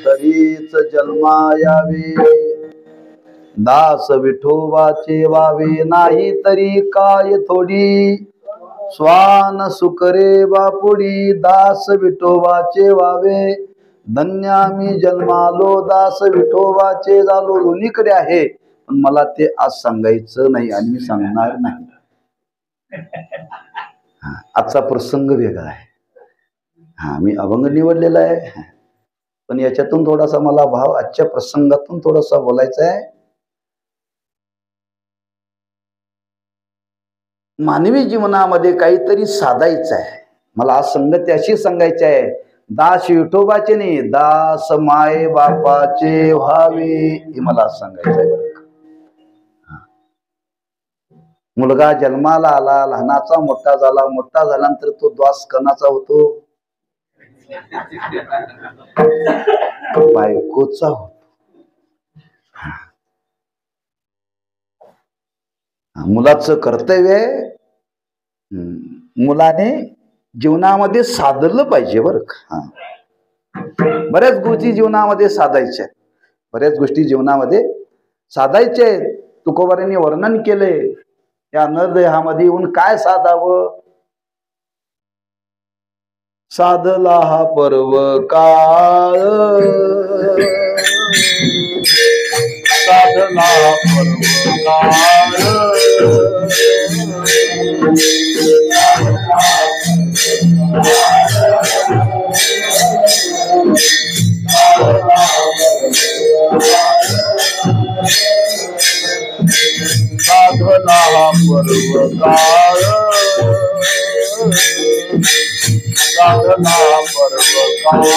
तरीच जन्मा यावे, दास विठोबाचे व्हावे, नाही तरी काय थोडी, स्वान सुकरे बापुडी, दास विठोबाचे व्हावे, धन्या मी जन्मालो, दास विठोबाचे झालो. दोन्हीकडे आहे, पण मला ते आज सांगायचं नाही आणि मी सांगणार नाही. आजचा प्रसंग वेगळा आहे. मी अभंग निवडलेला आहे, पण याच्यातून थोडासा मला भाव आजच्या प्रसंगातून थोडासा बोलायचा आहे. मानवी जीवनामध्ये काहीतरी साधायचं आहे. मला आज संगती अशी सांगायची आहे, दास विठोबाचे नाही, दास माय बापाचे व्हावे, हे मला आज सांगायचं आहे. बरं का, मुलगा जन्माला आला, लहानाचा मोठा झाला, मोठा झाल्यानंतर तो द्वास कणाचा होतो, बायकोचा होतो. मुलाचं कर्तव्य आहे, मुलाने जीवनामध्ये साधलं पाहिजे. बरं का, बऱ्याच गोष्टी जीवनामध्ये साधायच्या आहेत, बऱ्याच गोष्टी जीवनामध्ये साधायच्या आहेत. तुकोबारांनी वर्णन केले, या नरदेहामध्ये येऊन काय साधावं. साधला हा पर्व काळ, साधला पर्व काळ, साधला पर्व काळ, साधना पर्व काळ,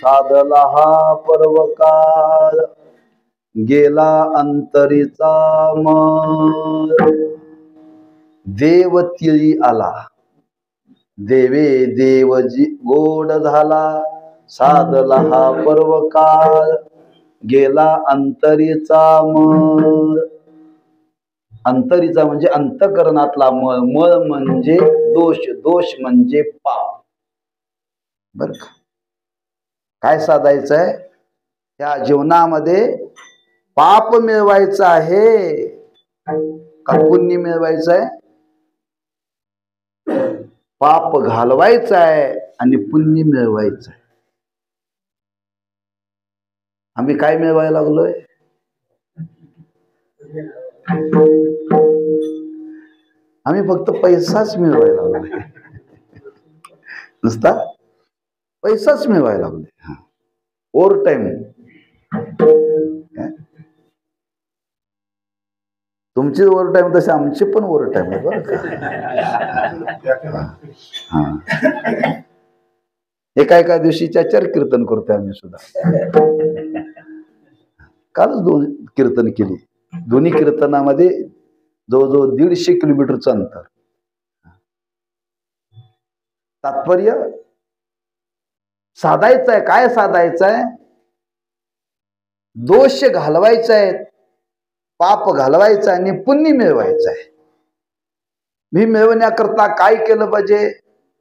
साधला हा पर्वकाळ गेला अंतरीचा मर. देव तिळी आला देवे देवजी गोड झाला. साधला हा पर्वकाळ गेला अंतरीचा मर. अंतरीचा म्हणजे अंतकरणातला मळ. मळ म्हणजे दोष. दोष म्हणजे पाप. बर का? काय साधायचंय? या जीवनामध्ये पाप मिळवायचं आहे का पुण्य मिळवायचं आहे? पाप घालवायचं आहे आणि पुण्य मिळवायचं आहे. आम्ही काय मिळवायला लागलोय? आम्ही फक्त पैसाच मिळवायला लागलोय. नुसता पैसाच मिळवायला लागलोय. Over time. तुमची ओव्हर टाइम तसे आमचे पण ओव्हर टाइम आहे बरं का. एका दिवशी चार कीर्तन करतोय आम्ही सुद्धा. कालच 2 कीर्तन केली. दोन्ही कीर्तनामध्ये जवळजवळ 150 किलोमीटरचं अंतर. तात्पर्य साधायचं आहे. काय साधायचं आहे? दोष घालवायचा आहे, पाप घालवायचं आणि पुण्य मिळवायचं आहे. मी मिळवण्याकरता काय केलं पाहिजे?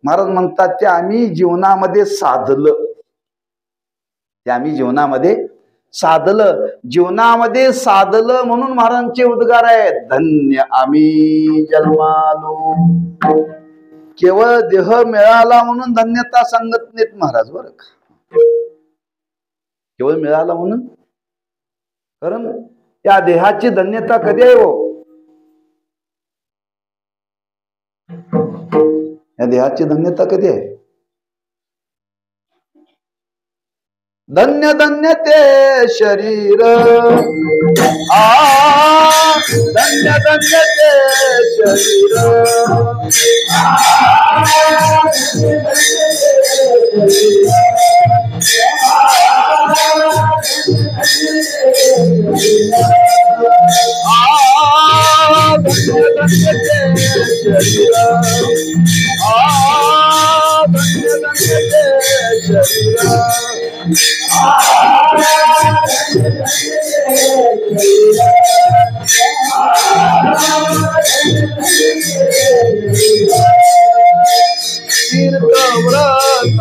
महाराज म्हणतात ते आम्ही जीवनामध्ये साधलं. ते आम्ही जीवनामध्ये साधलं. जीवनामध्ये साधलं म्हणून महाराजांचे उद्गार आहेत. धन्य आम्ही जन्मालो. केवळ देह मिळाला म्हणून धन्यता सांगत नाहीत महाराज बरं का. केवळ मिळाला म्हणून. कारण त्या देहाची धन्यता कधी आहे हो? या देहाची धन्यता कधी आहे? धन्य धन्य ते शरीर. धन्य धन्य ते शरीर.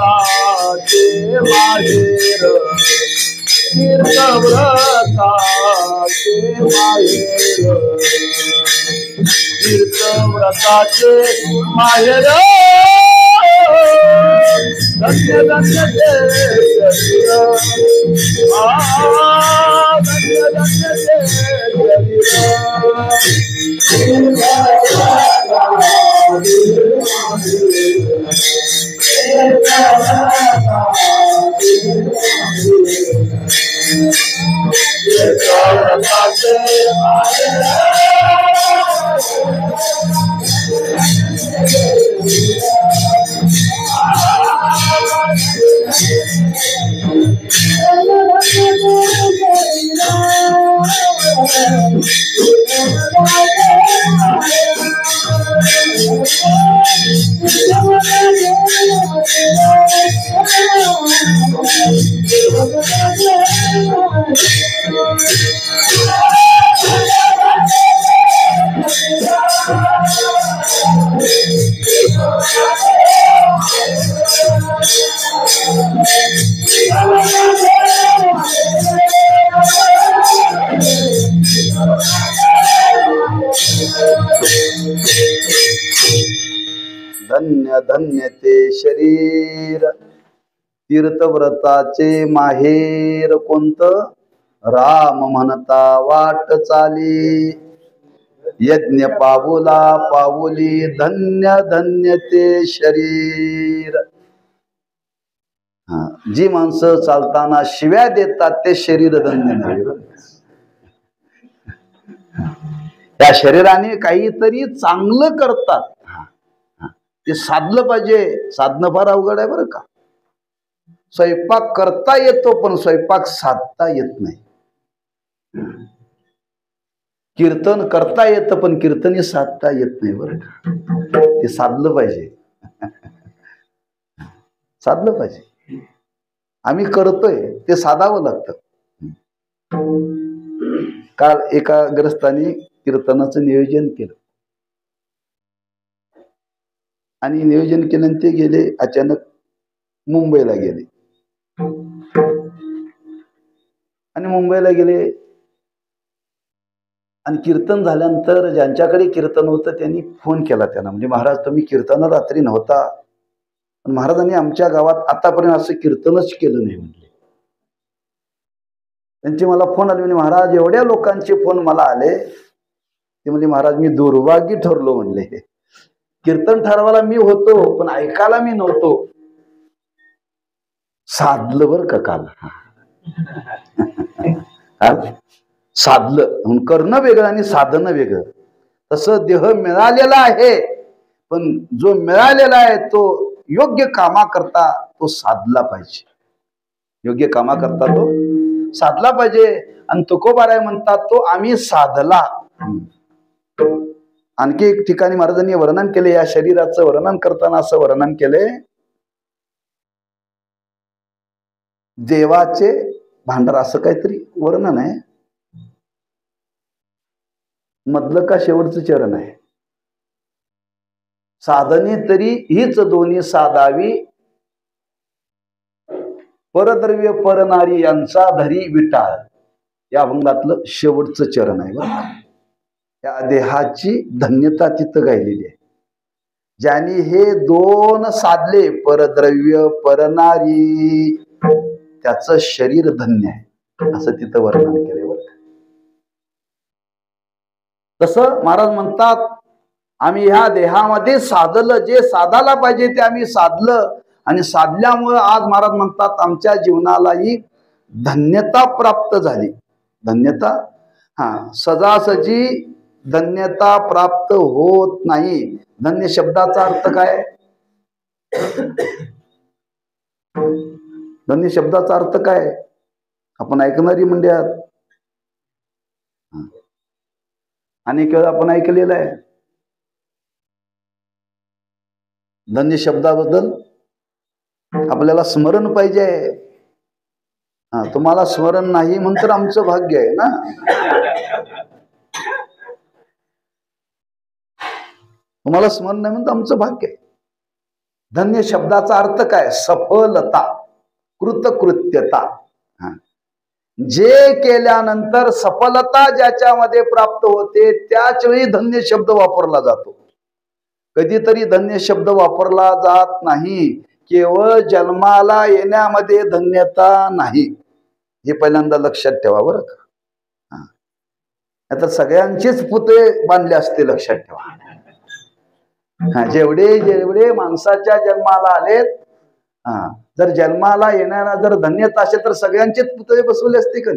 तीर्थव्रताचे माहेर. तीर्थव्रताचे माहेर. तीर्थव्रताचे माहेर. धन्य धन्य ते शरीर. धन्य धन्य ते शरीर. धन्य धन्य ते शरीर तीर्थव्रताचे माहेर कोणतं? राम म्हणता वाट चाली यज्ञ पावला पावली धन्य धन्य ते शरीर. जी माणसं चालताना शिव्या देतात ते शरीर धन्य नाही. त्या शरीराने काहीतरी चांगलं करतात, ते साधलं पाहिजे. साधणं फार अवघड आहे बरं का. स्वयंपाक करता येतो पण स्वयंपाक साधता येत नाही. कीर्तन करता येतं पण कीर्तनी साधता येत नाही बरं का. ते साधलं पाहिजे, साधलं पाहिजे. आम्ही करतोय ते साधावं लागतं. काल एका ग्रस्तानी कीर्तनाचं नियोजन केलं आणि नियोजन केलं ते गेले अचानक मुंबईला गेले. आणि मुंबईला गेले आणि कीर्तन झाल्यानंतर ज्यांच्याकडे कीर्तन होतं त्यांनी फोन केला त्यांना, म्हणजे महाराज तुम्ही कीर्तन रात्री नव्हता, महाराजांनी आमच्या गावात आतापर्यंत असं कीर्तनच केलं नाही म्हणले. त्यांचे मला फोन आले, म्हणजे महाराज एवढ्या लोकांचे फोन मला आले. ते म्हणजे महाराज मी दुर्भाग्य ठरलो म्हणले. कीर्तन ठरवायला मी होतो पण ऐकायला मी नव्हतो. साधलं बर का काल. साधलं. करणं वेगळं आणि साधनं वेगळं. तसं देह मिळालेला आहे पण जो मिळालेला आहे तो योग्य कामाकरता तो साधला पाहिजे. योग्य कामाकरता तो साधला पाहिजे. आणि तुकोबाराय म्हणतात तो आम्ही साधला. आणखी एक ठिकाणी महाराजांनी वर्णन केले, या शरीराचं वर्णन करताना असं वर्णन केले, देवाचे भांडार असं काहीतरी वर्णन आहे. मधलं का शेवटचं चरण आहे. साधने तरी हीच दोन्ही साधावी परद्रव्य परनारी यांचा धरी विटाळ. या अभंगातलं शेवटचं चरण आहे बरं. या देहाची धन्यता तिथं गायलेली आहे. ज्यांनी हे दोन साधले परद्रव्य परनारी त्याचं शरीर धन्य आहे असं तिथं वर्णन केलंय बरं. तसं महाराज म्हणतात आम्ही ह्या देहामध्ये साधलं, जे साधायला पाहिजे ते आम्ही साधलं आणि साधल्यामुळे आज महाराज म्हणतात आमच्या जीवनालाही धन्यता प्राप्त झाली. धन्यता सजासजी धन्यता प्राप्त होत नाही. धन्य शब्दाचा अर्थ काय? धन्य शब्दाचा अर्थ काय आपण ऐकणारी म्हणजे अनेक वेळा आपण ऐकलेलं आहे. धन्य शब्दाबद्दल आपल्याला स्मरण पाहिजे. तुम्हाला स्मरण नाही म्हणून आमचं भाग्य आहे ना. तुम्हाला स्मरण नाही म्हणून आमचं भाग्य आहे. धन्य शब्दाचा अर्थ काय? सफलता, कृतकृत्यता. जे केल्यानंतर सफलता ज्याच्यामध्ये प्राप्त होते त्याच वेळी धन्य शब्द वापरला जातो. कधीतरी धन्य शब्द वापरला जात नाही. केवळ जन्माला येण्यामध्ये धन्यता नाही, हे पहिल्यांदा लक्षात ठेवा बरं का. आता सगळ्यांचेच पुतळे बांधले असते लक्षात ठेवा. जेवढे जेवढे माणसाच्या जन्माला आलेत, जर जन्माला येणारा जर धन्यता असेल तर सगळ्यांचेच पुतळे बसवले असते का?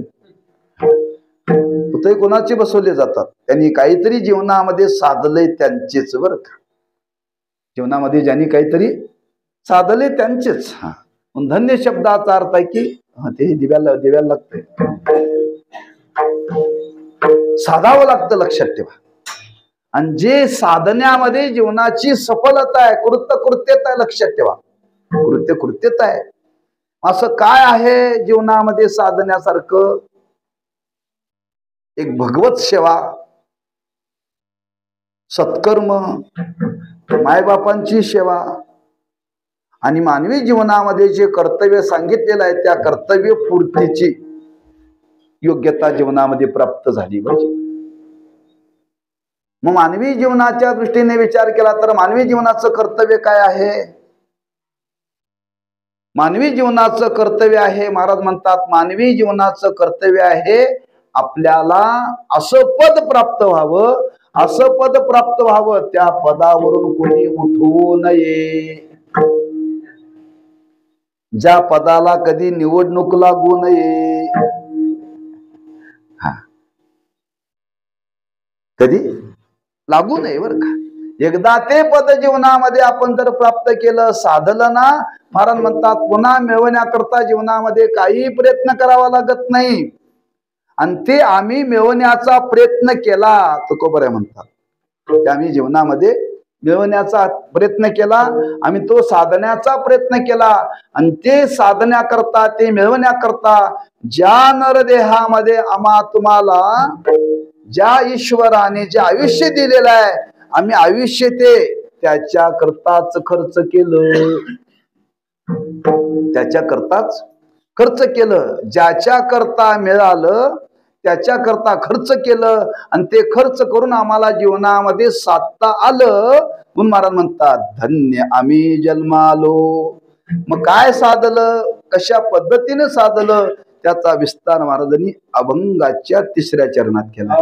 पुतळे कोणाचे बसवले जातात? त्यांनी काहीतरी जीवनामध्ये साधले त्यांचेच बरं का. जीवनामध्ये ज्यांनी काहीतरी साधले त्यांचेच. धन्य शब्दाचा अर्थ आहे की ते दिव्याला लागतंय, साधावं लागतं, लक्षात ठेवा. आणि जे साधण्यामध्ये जीवनाची सफलता आहे, कृत्यता आहे, लक्षात ठेवा, कृत्यता आहे. असं काय आहे जीवनामध्ये साधण्यासारखं? एक भगवत सेवा, सत्कर्म, मायबापांची सेवा आणि मानवी जीवनामध्ये जे कर्तव्य सांगितलेलं आहे त्या कर्तव्य पूर्तीची योग्यता जीवनामध्ये प्राप्त झाली पाहिजे. मग मानवी जीवनाच्या दृष्टीने विचार केला तर मानवी जीवनाचं कर्तव्य काय आहे? मानवी जीवनाचं कर्तव्य आहे, महाराज म्हणतात, मानवी जीवनाचं कर्तव्य आहे आपल्याला असं पद प्राप्त व्हावं, असं पद प्राप्त व्हावं त्या पदावरून कोणी उठवू नये, ज्या पदाला कधी निवडणूक लागू नये. कधी लागू नये बरं का. एकदा ते पद जीवनामध्ये आपण जर प्राप्त केलं, साधलं ना, महाराज म्हणतात पुन्हा मिळवण्याकरता जीवनामध्ये काही प्रयत्न करावा लागत नाही. आणि ते आम्ही मिळवण्याचा प्रयत्न केला, तुकोबरे म्हणतात, ते आम्ही जीवनामध्ये मिळवण्याचा प्रयत्न केला, आम्ही तो साधण्याचा प्रयत्न केला. आणि ते साधण्याकरता, ते मिळवण्याकरता ज्या नरदेहामध्ये आम्हा तुम्हाला ज्या ईश्वराने जे आयुष्य दिलेलं आहे, आम्ही आयुष्य ते त्याच्या करताच खर्च केलं, त्याच्या करताच खर्च केलं. ज्याच्या करता मिळालं त्याच्या करता खर्च केलं आणि ते खर्च करून आम्हाला जीवनामध्ये साधता आलं, म्हणून महाराज म्हणतात धन्य आम्ही जन्मालो. मग काय साधलं, कशा पद्धतीने साधलं, त्याचा विस्तार महाराजांनी अभंगाच्या 3ऱ्या चरणात केला.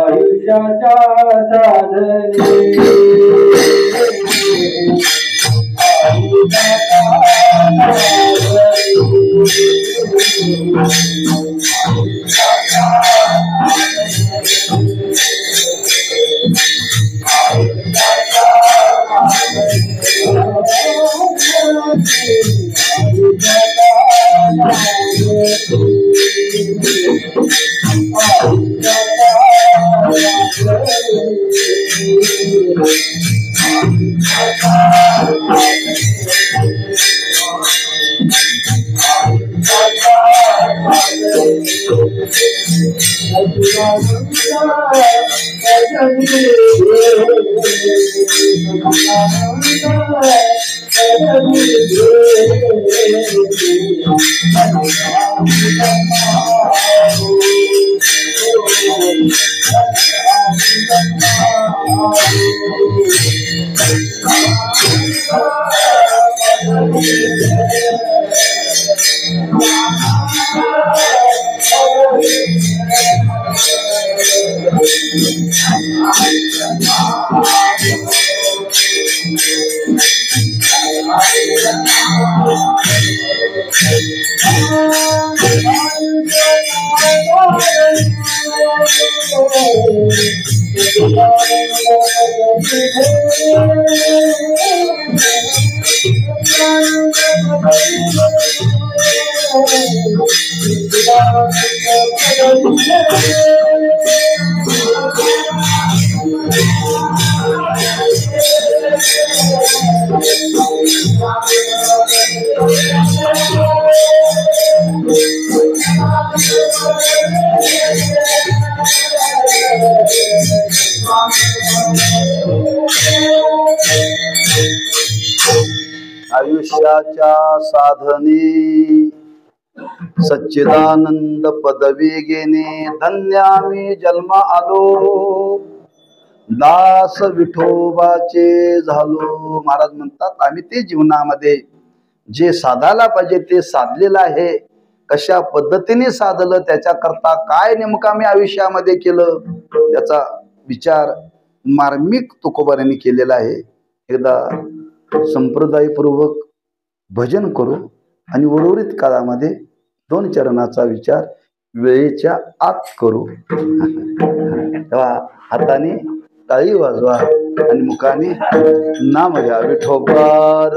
आयुष्याच्या साधने सच्चिदानंद पदवी घेणे, धन्य आम्ही जन्म आलो, दास विठोबाचे झालो. महाराज म्हणतात आम्ही ते जीवनामध्ये जे साधायला पाहिजे ते साधलेलं आहे. कशा पद्धतीने साधलं, त्याच्याकरता काय नेमकं आम्ही आयुष्यामध्ये केलं, त्याचा विचार मार्मिक तुकोबारांनी केलेला आहे. एकदा संप्रदायपूर्वक भजन करू आणि उर्वरित काळामध्ये 2 चरणाचा विचार वेळेच्या आत करू. तेव्हा हाताने टाळी वाजवा आणि मुखाने नाम घ्या. विठोबा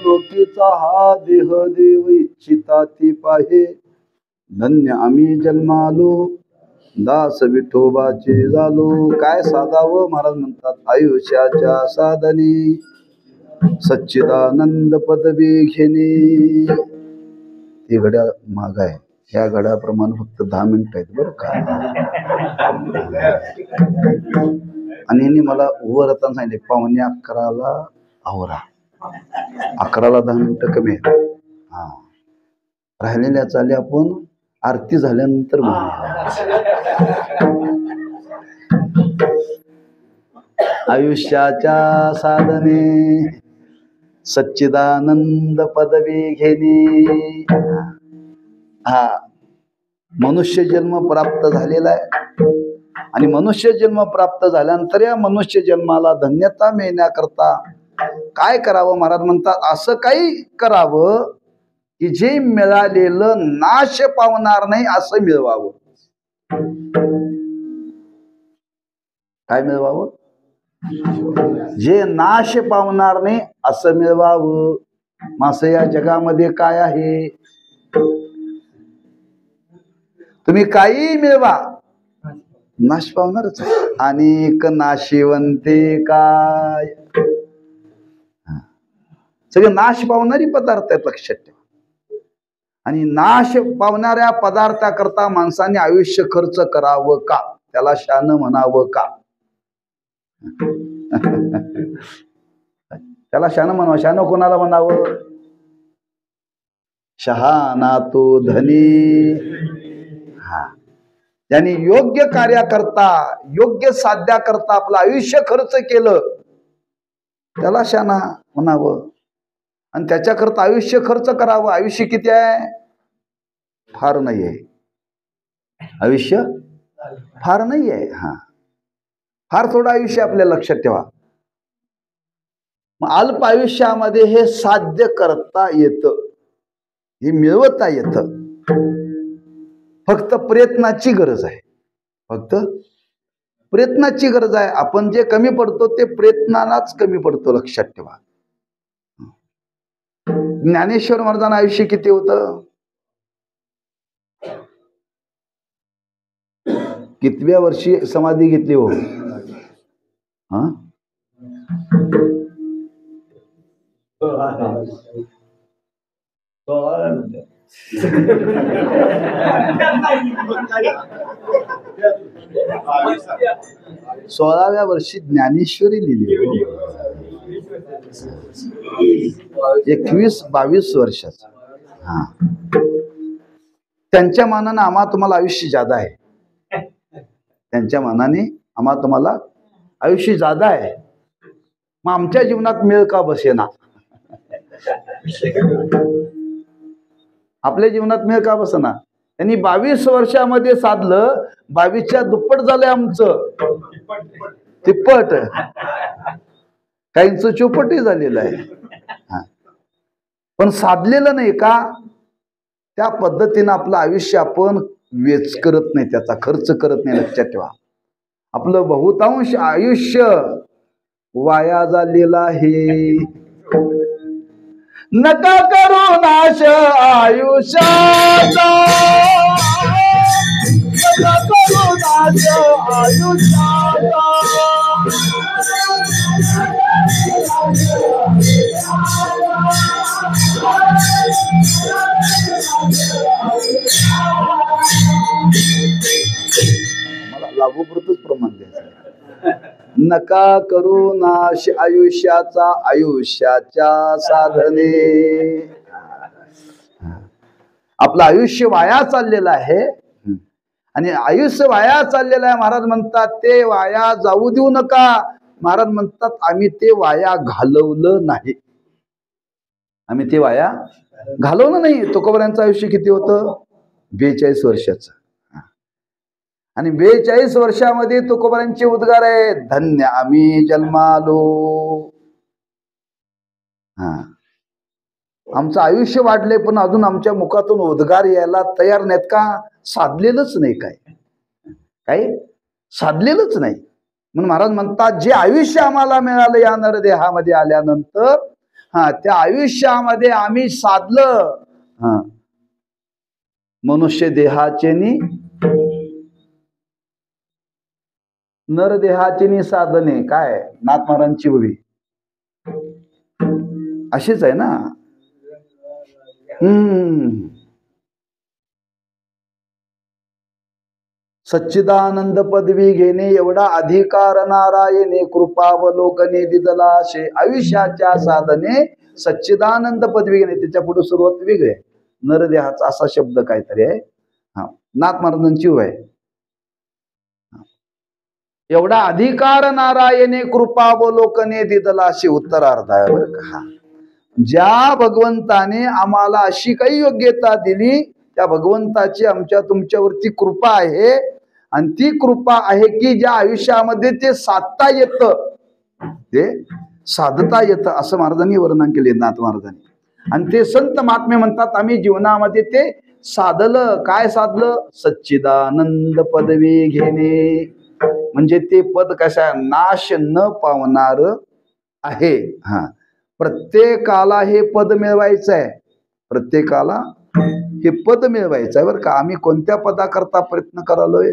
लोकीचा हा देह देव इच्छिता ती पाहे. धन्य आम्ही जन्मालो दास विठोबाचे झालो. काय साधावं महाराज म्हणतात, आयुष्याच्या साधने सच्चिदानंद पदवी घेणे. ती घड्या माग आहे, ह्या घड्याप्रमाणे फक्त 10 मिनिटं आहेत बरं का. आणि ह्यांनी मला उभं राहताना सांगितले 11:15 आवरा. 11ला 10 मिनिटं कमी आहेत. हा, राहिलेल्या चाली आपण आरती झाल्यानंतर आयुष्याच्या साधने सच्चिदानंद पदवी घेणे. हा मनुष्य जन्म प्राप्त झालेला आहे आणि मनुष्य जन्म प्राप्त झाल्यानंतर या मनुष्य जन्माला धन्यता मिळण्याकरता काय करावं महाराज म्हणतात, असं काही करावं की जे मिळालेलं नाश पावणार नाही असं मिळवावं. काय मिळवावं? जे नाश पावणार नाही असं मिळवावं. मास या जगामध्ये काय आहे, तुम्ही काही मिळवा नाश पावणारच. अनेक नाशिवंते काय, सगळे नाश पावणारी पदार्थ आहेत लक्षात ठेवा. आणि नाश पावणाऱ्या पदार्थाकरता माणसाने आयुष्य खर्च करावं का, त्याला शान म्हणावं का? त्याला शान म्हणावं. शान कोणाला म्हणावं? शहाणा तो धनी. हा, ज्यांनी योग्य कार्याकरता योग्य साध्याकरता आपलं आयुष्य खर्च केलं त्याला शाना म्हणावं. आणि त्याच्याकरता आयुष्य खर्च करावं. आयुष्य किती आहे? फार नाही आहे. आयुष्य फार नाही आहे. हा, फार थोडं आयुष्य आपल्या लक्षात ठेवा. मग अल्प आयुष्यामध्ये हे साध्य करता येतं, हे मिळवता येतं. फक्त प्रयत्नाची गरज आहे. फक्त प्रयत्नाची गरज आहे. आपण जे कमी पडतो ते प्रयत्नालाच कमी पडतो, लक्षात ठेवा. ज्ञानेश्वर महाराजांना आयुष्य किती होतं? कितव्या वर्षी समाधी घेतली हो? हा, सोळाव्या वर्षी ज्ञानेश्वरी लिहिली. 21-22 वर्षाचा. हा, त्यांच्या मानाने आम्हा तुम्हाला आयुष्य जादा आहे. त्यांच्या मानाने आम्हा तुम्हाला आयुष्य जादा आहे. मग आमच्या जीवनात मेळ का बसेना? आपल्या जीवनात मेळ का बसेना? त्यांनी 22 वर्षामध्ये साधलं, 22च्या दुप्पट झालंय आमचं, तिप्पट. काहींचं चौपटही झालेलं आहे. पण साधलेलं नाही का? त्या पद्धतीनं आपलं आयुष्य आपण वेच करत नाही, त्याचा खर्च करत नाही. लक्षात ठेवा, आपलं बहुतांश आयुष्य वाया झालेलं आहे. नका करू नाश आयुष्याचा, नका करू नाश आयुष्याचा. मला लागू पुरतच प्रमाण द्यायचं. नका करू नाश आयुष्याचा, आयुष्याच्या साधने. आपलं आयुष्य वाया चाललेलं आहे आणि आयुष्य वाया चाललेलं आहे. महाराज म्हणतात ते वाया जाऊ देऊ नका. महाराज म्हणतात आम्ही ते वाया घालवलं नाही. आम्ही ते वाया घालवलं नाही. तुकोबारांचं आयुष्य किती होतं? 42 वर्षाचं. आणि 42 वर्षामध्ये तुकोबारांचे उद्गार आहे, धन्य आम्ही जन्मालो. आमचं आयुष्य वाढले पण अजून आमच्या मुखातून उद्गार यायला तयार नाहीत का? साधलेलंच नाही. काय साधलेलंच नाही. म्हणून महाराज म्हणतात जे आयुष्य आम्हाला मिळालं या नरदेहामध्ये आल्यानंतर, त्या आयुष्यामध्ये आम्ही साधलं मनुष्य देहाचे नरदेहाची साधने. काय नाथ महाराजांची उभी अशीच आहे ना. सच्चिदानंद पदवी घेणे एवढा अधिकार नारायणे कृपावलोकने दिदलाशे. आयुष्याच्या साधने सच्चिदानंद पदवी घेणे. त्याच्या पुढे सुरुवात वेगळी आहे. नरदेहाचा असा शब्द काहीतरी आहे. नाथ महाराजांची आहे. एवढा अधिकार नारायणे कृपावलोकने दिदलाशे उत्तरार्ध आहे बरं का. ज्या भगवंताने आम्हाला अशी काही योग्यता दिली त्या भगवंताची आमच्या तुमच्यावरती कृपा आहे. आणि ती कृपा आहे की ज्या आयुष्यामध्ये ते साधता येतं, ते साधता येतं असं महाराजांनी वर्णन केले नाथ महाराजांनी. आणि ते संत महात्मे म्हणतात आम्ही जीवनामध्ये ते साधलं. काय साधलं? सच्चिदानंद पदवी घेणे. म्हणजे ते पद कशा नाश न पावणार आहे. प्रत्येकाला हे पद मिळवायचं आहे. प्रत्येकाला हे पद मिळवायचं आहे बरं का. आम्ही कोणत्या पदाकरता प्रयत्न करालोय?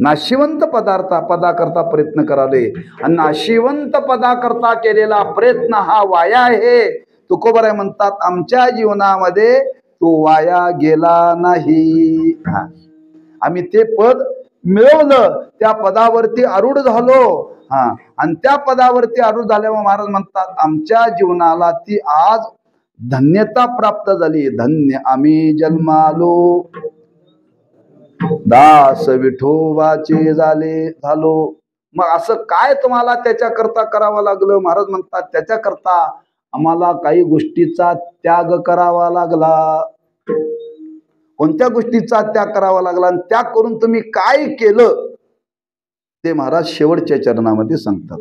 नाशिवंत पदाकरता प्रयत्न करालोय. आणि नाशिवंत पदाकरता केलेला प्रयत्न हा वाया आहे. तुकोबाराय म्हणतात आमच्या जीवनामध्ये तो वाया गेला नाही. आम्ही ते पद मिळवलं, त्या पदावरती आरूढ झालो. आणि त्या पदावरती आरूढ झाल्यावर महाराज म्हणतात आमच्या जीवनाला ती आज धन्यता प्राप्त झाली. धन्य आम्ही जन्मालो दास विठोबाचे झालो. मग असं काय तुम्हाला त्याच्याकरता करावं लागलं? महाराज म्हणतात त्याच्याकरता आम्हाला काही गोष्टीचा त्याग करावा लागला. कोणत्या गोष्टीचा त्याग करावा लागला आणि त्याग करून तुम्ही काय केलं ते महाराज शेवटच्या चरणामध्ये सांगतात.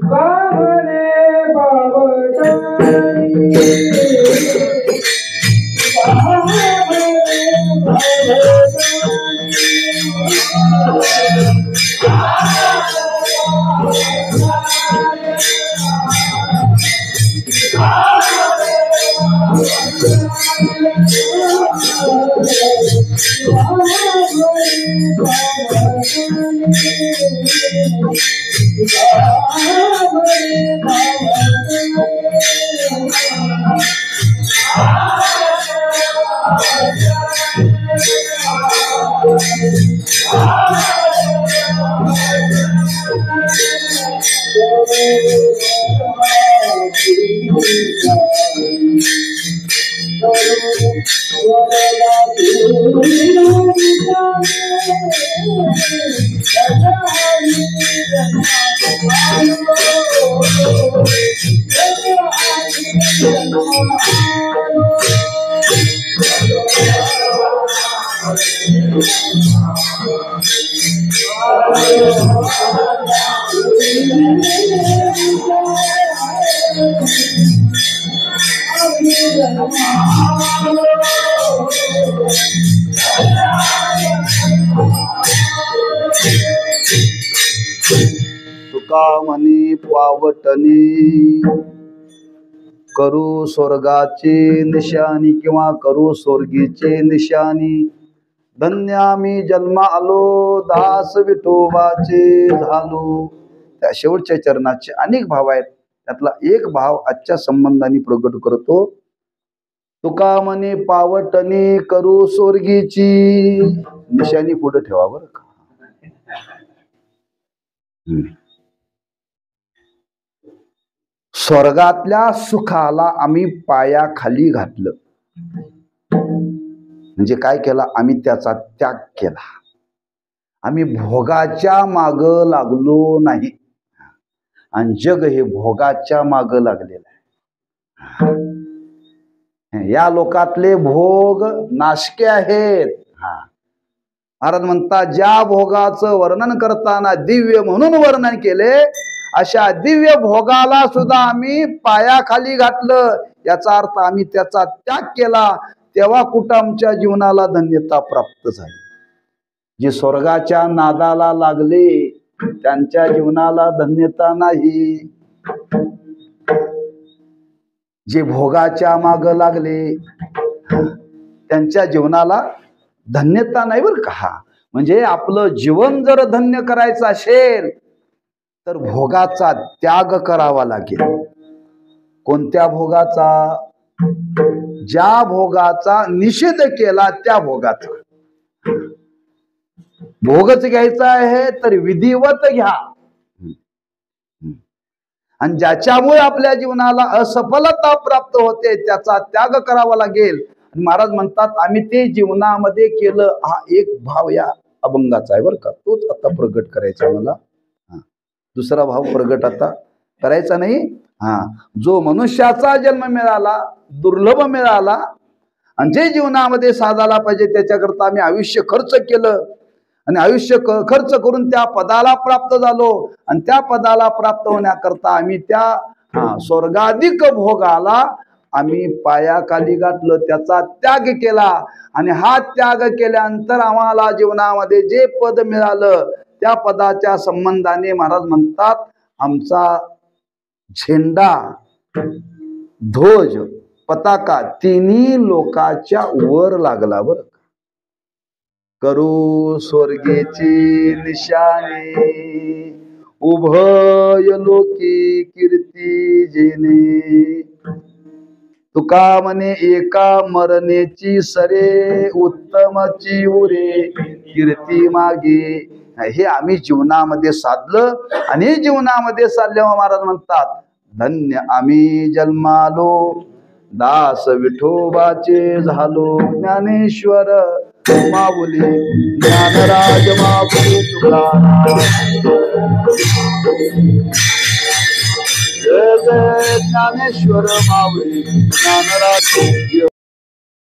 तुका म्हणी पावटणी करू स्वर्गाचे निशाणी किंवा करू स्वर्गीचे निशाणी. धन्य आम्ही जन्मा आलो दास विठोबाचे झालो. त्या शेवटच्या चरणाचे अनेक भाव आहेत. त्यातला एक भाव आजच्या संबंधाने प्रगट करतो. तुका म्हणे पावटणी करू स्वर्गीची निशाणी पुढे ठेवा बरं का. स्वर्गातल्या सुखाला आम्ही पायाखाली घातलं. म्हणजे काय केला? आम्ही त्याचा त्याग केला. आम्ही भोगाच्या माग लागलो नाही. आणि जग हे भोगाच्या माग लागलेलं आहे. या लोकातले भोग नाशके आहेत. महाराज म्हणतात, ज्या भोगाचं वर्णन करताना दिव्य म्हणून वर्णन केले, अशा दिव्य भोगाला सुद्धा आम्ही पायाखाली घातलं. याचा अर्थ आम्ही त्याचा त्याग केला. तेव्हा कुठं आमच्या जीवनाला धन्यता प्राप्त झाली. जे स्वर्गाच्या नादाला लागले त्यांच्या जीवनाला धन्यता नाही. जे भोगाच्या माग लागले त्यांच्या जीवनाला धन्यता नाही बरं का. म्हणजे आपलं जीवन जर धन्य करायचं असेल तर भोगाचा त्याग करावा लागेल. कोणत्या भोगाचा? ज्या भोगाचा निषेध केला त्या भोगाचा. भोगच घ्यायचा आहे तर विधिवत घ्या. आणि ज्याच्यामुळे आपल्या जीवनाला असफलता प्राप्त होते त्याचा त्याग करावा लागेल. महाराज म्हणतात, आम्ही ते जीवनामध्ये केलं. हा एक भाव या अभंगाचा आहे बरं का. तोच आता प्रगट करायचा मला. दुसरा भाव प्रगट आता करायचा नाही. जो मनुष्याचा जन्म मिळाला, दुर्लभ मिळाला, आणि जे जीवनामध्ये साधायला पाहिजे त्याच्याकरता आम्ही आयुष्य खर्च केलं. आणि आयुष्य खर्च करून त्या पदाला प्राप्त झालो. आणि त्या पदाला प्राप्त होण्याकरता आम्ही त्या स्वर्गाधिक भोगाला आम्ही पायाखाली घातलं, त्याचा त्याग केला. आणि हा त्याग केल्यानंतर आम्हाला जीवनामध्ये जे पद मिळालं त्या पदाच्या संबंधाने महाराज म्हणतात, आमचा झेंडा, ध्वज, पताका तिन्ही लोकाच्या वर लागला बरं. करू स्वर्गेची निशाणे, उभय लोकी कीर्ती जेणे. तुका म्हणे एका मरणेची सरे, उत्तमची उरे कीर्ती मागे. हे आम्ही जीवनामध्ये साधलं. आणि जीवनामध्ये साधल्यावर महाराज म्हणतात, धन्य आम्ही जन्मालो, दास विठोबाचे झालो. ज्ञानेश्वर माऊली ज्ञानराज माऊली तुकाराम. जय जय ज्ञानेश्वर माऊली ज्ञानराज.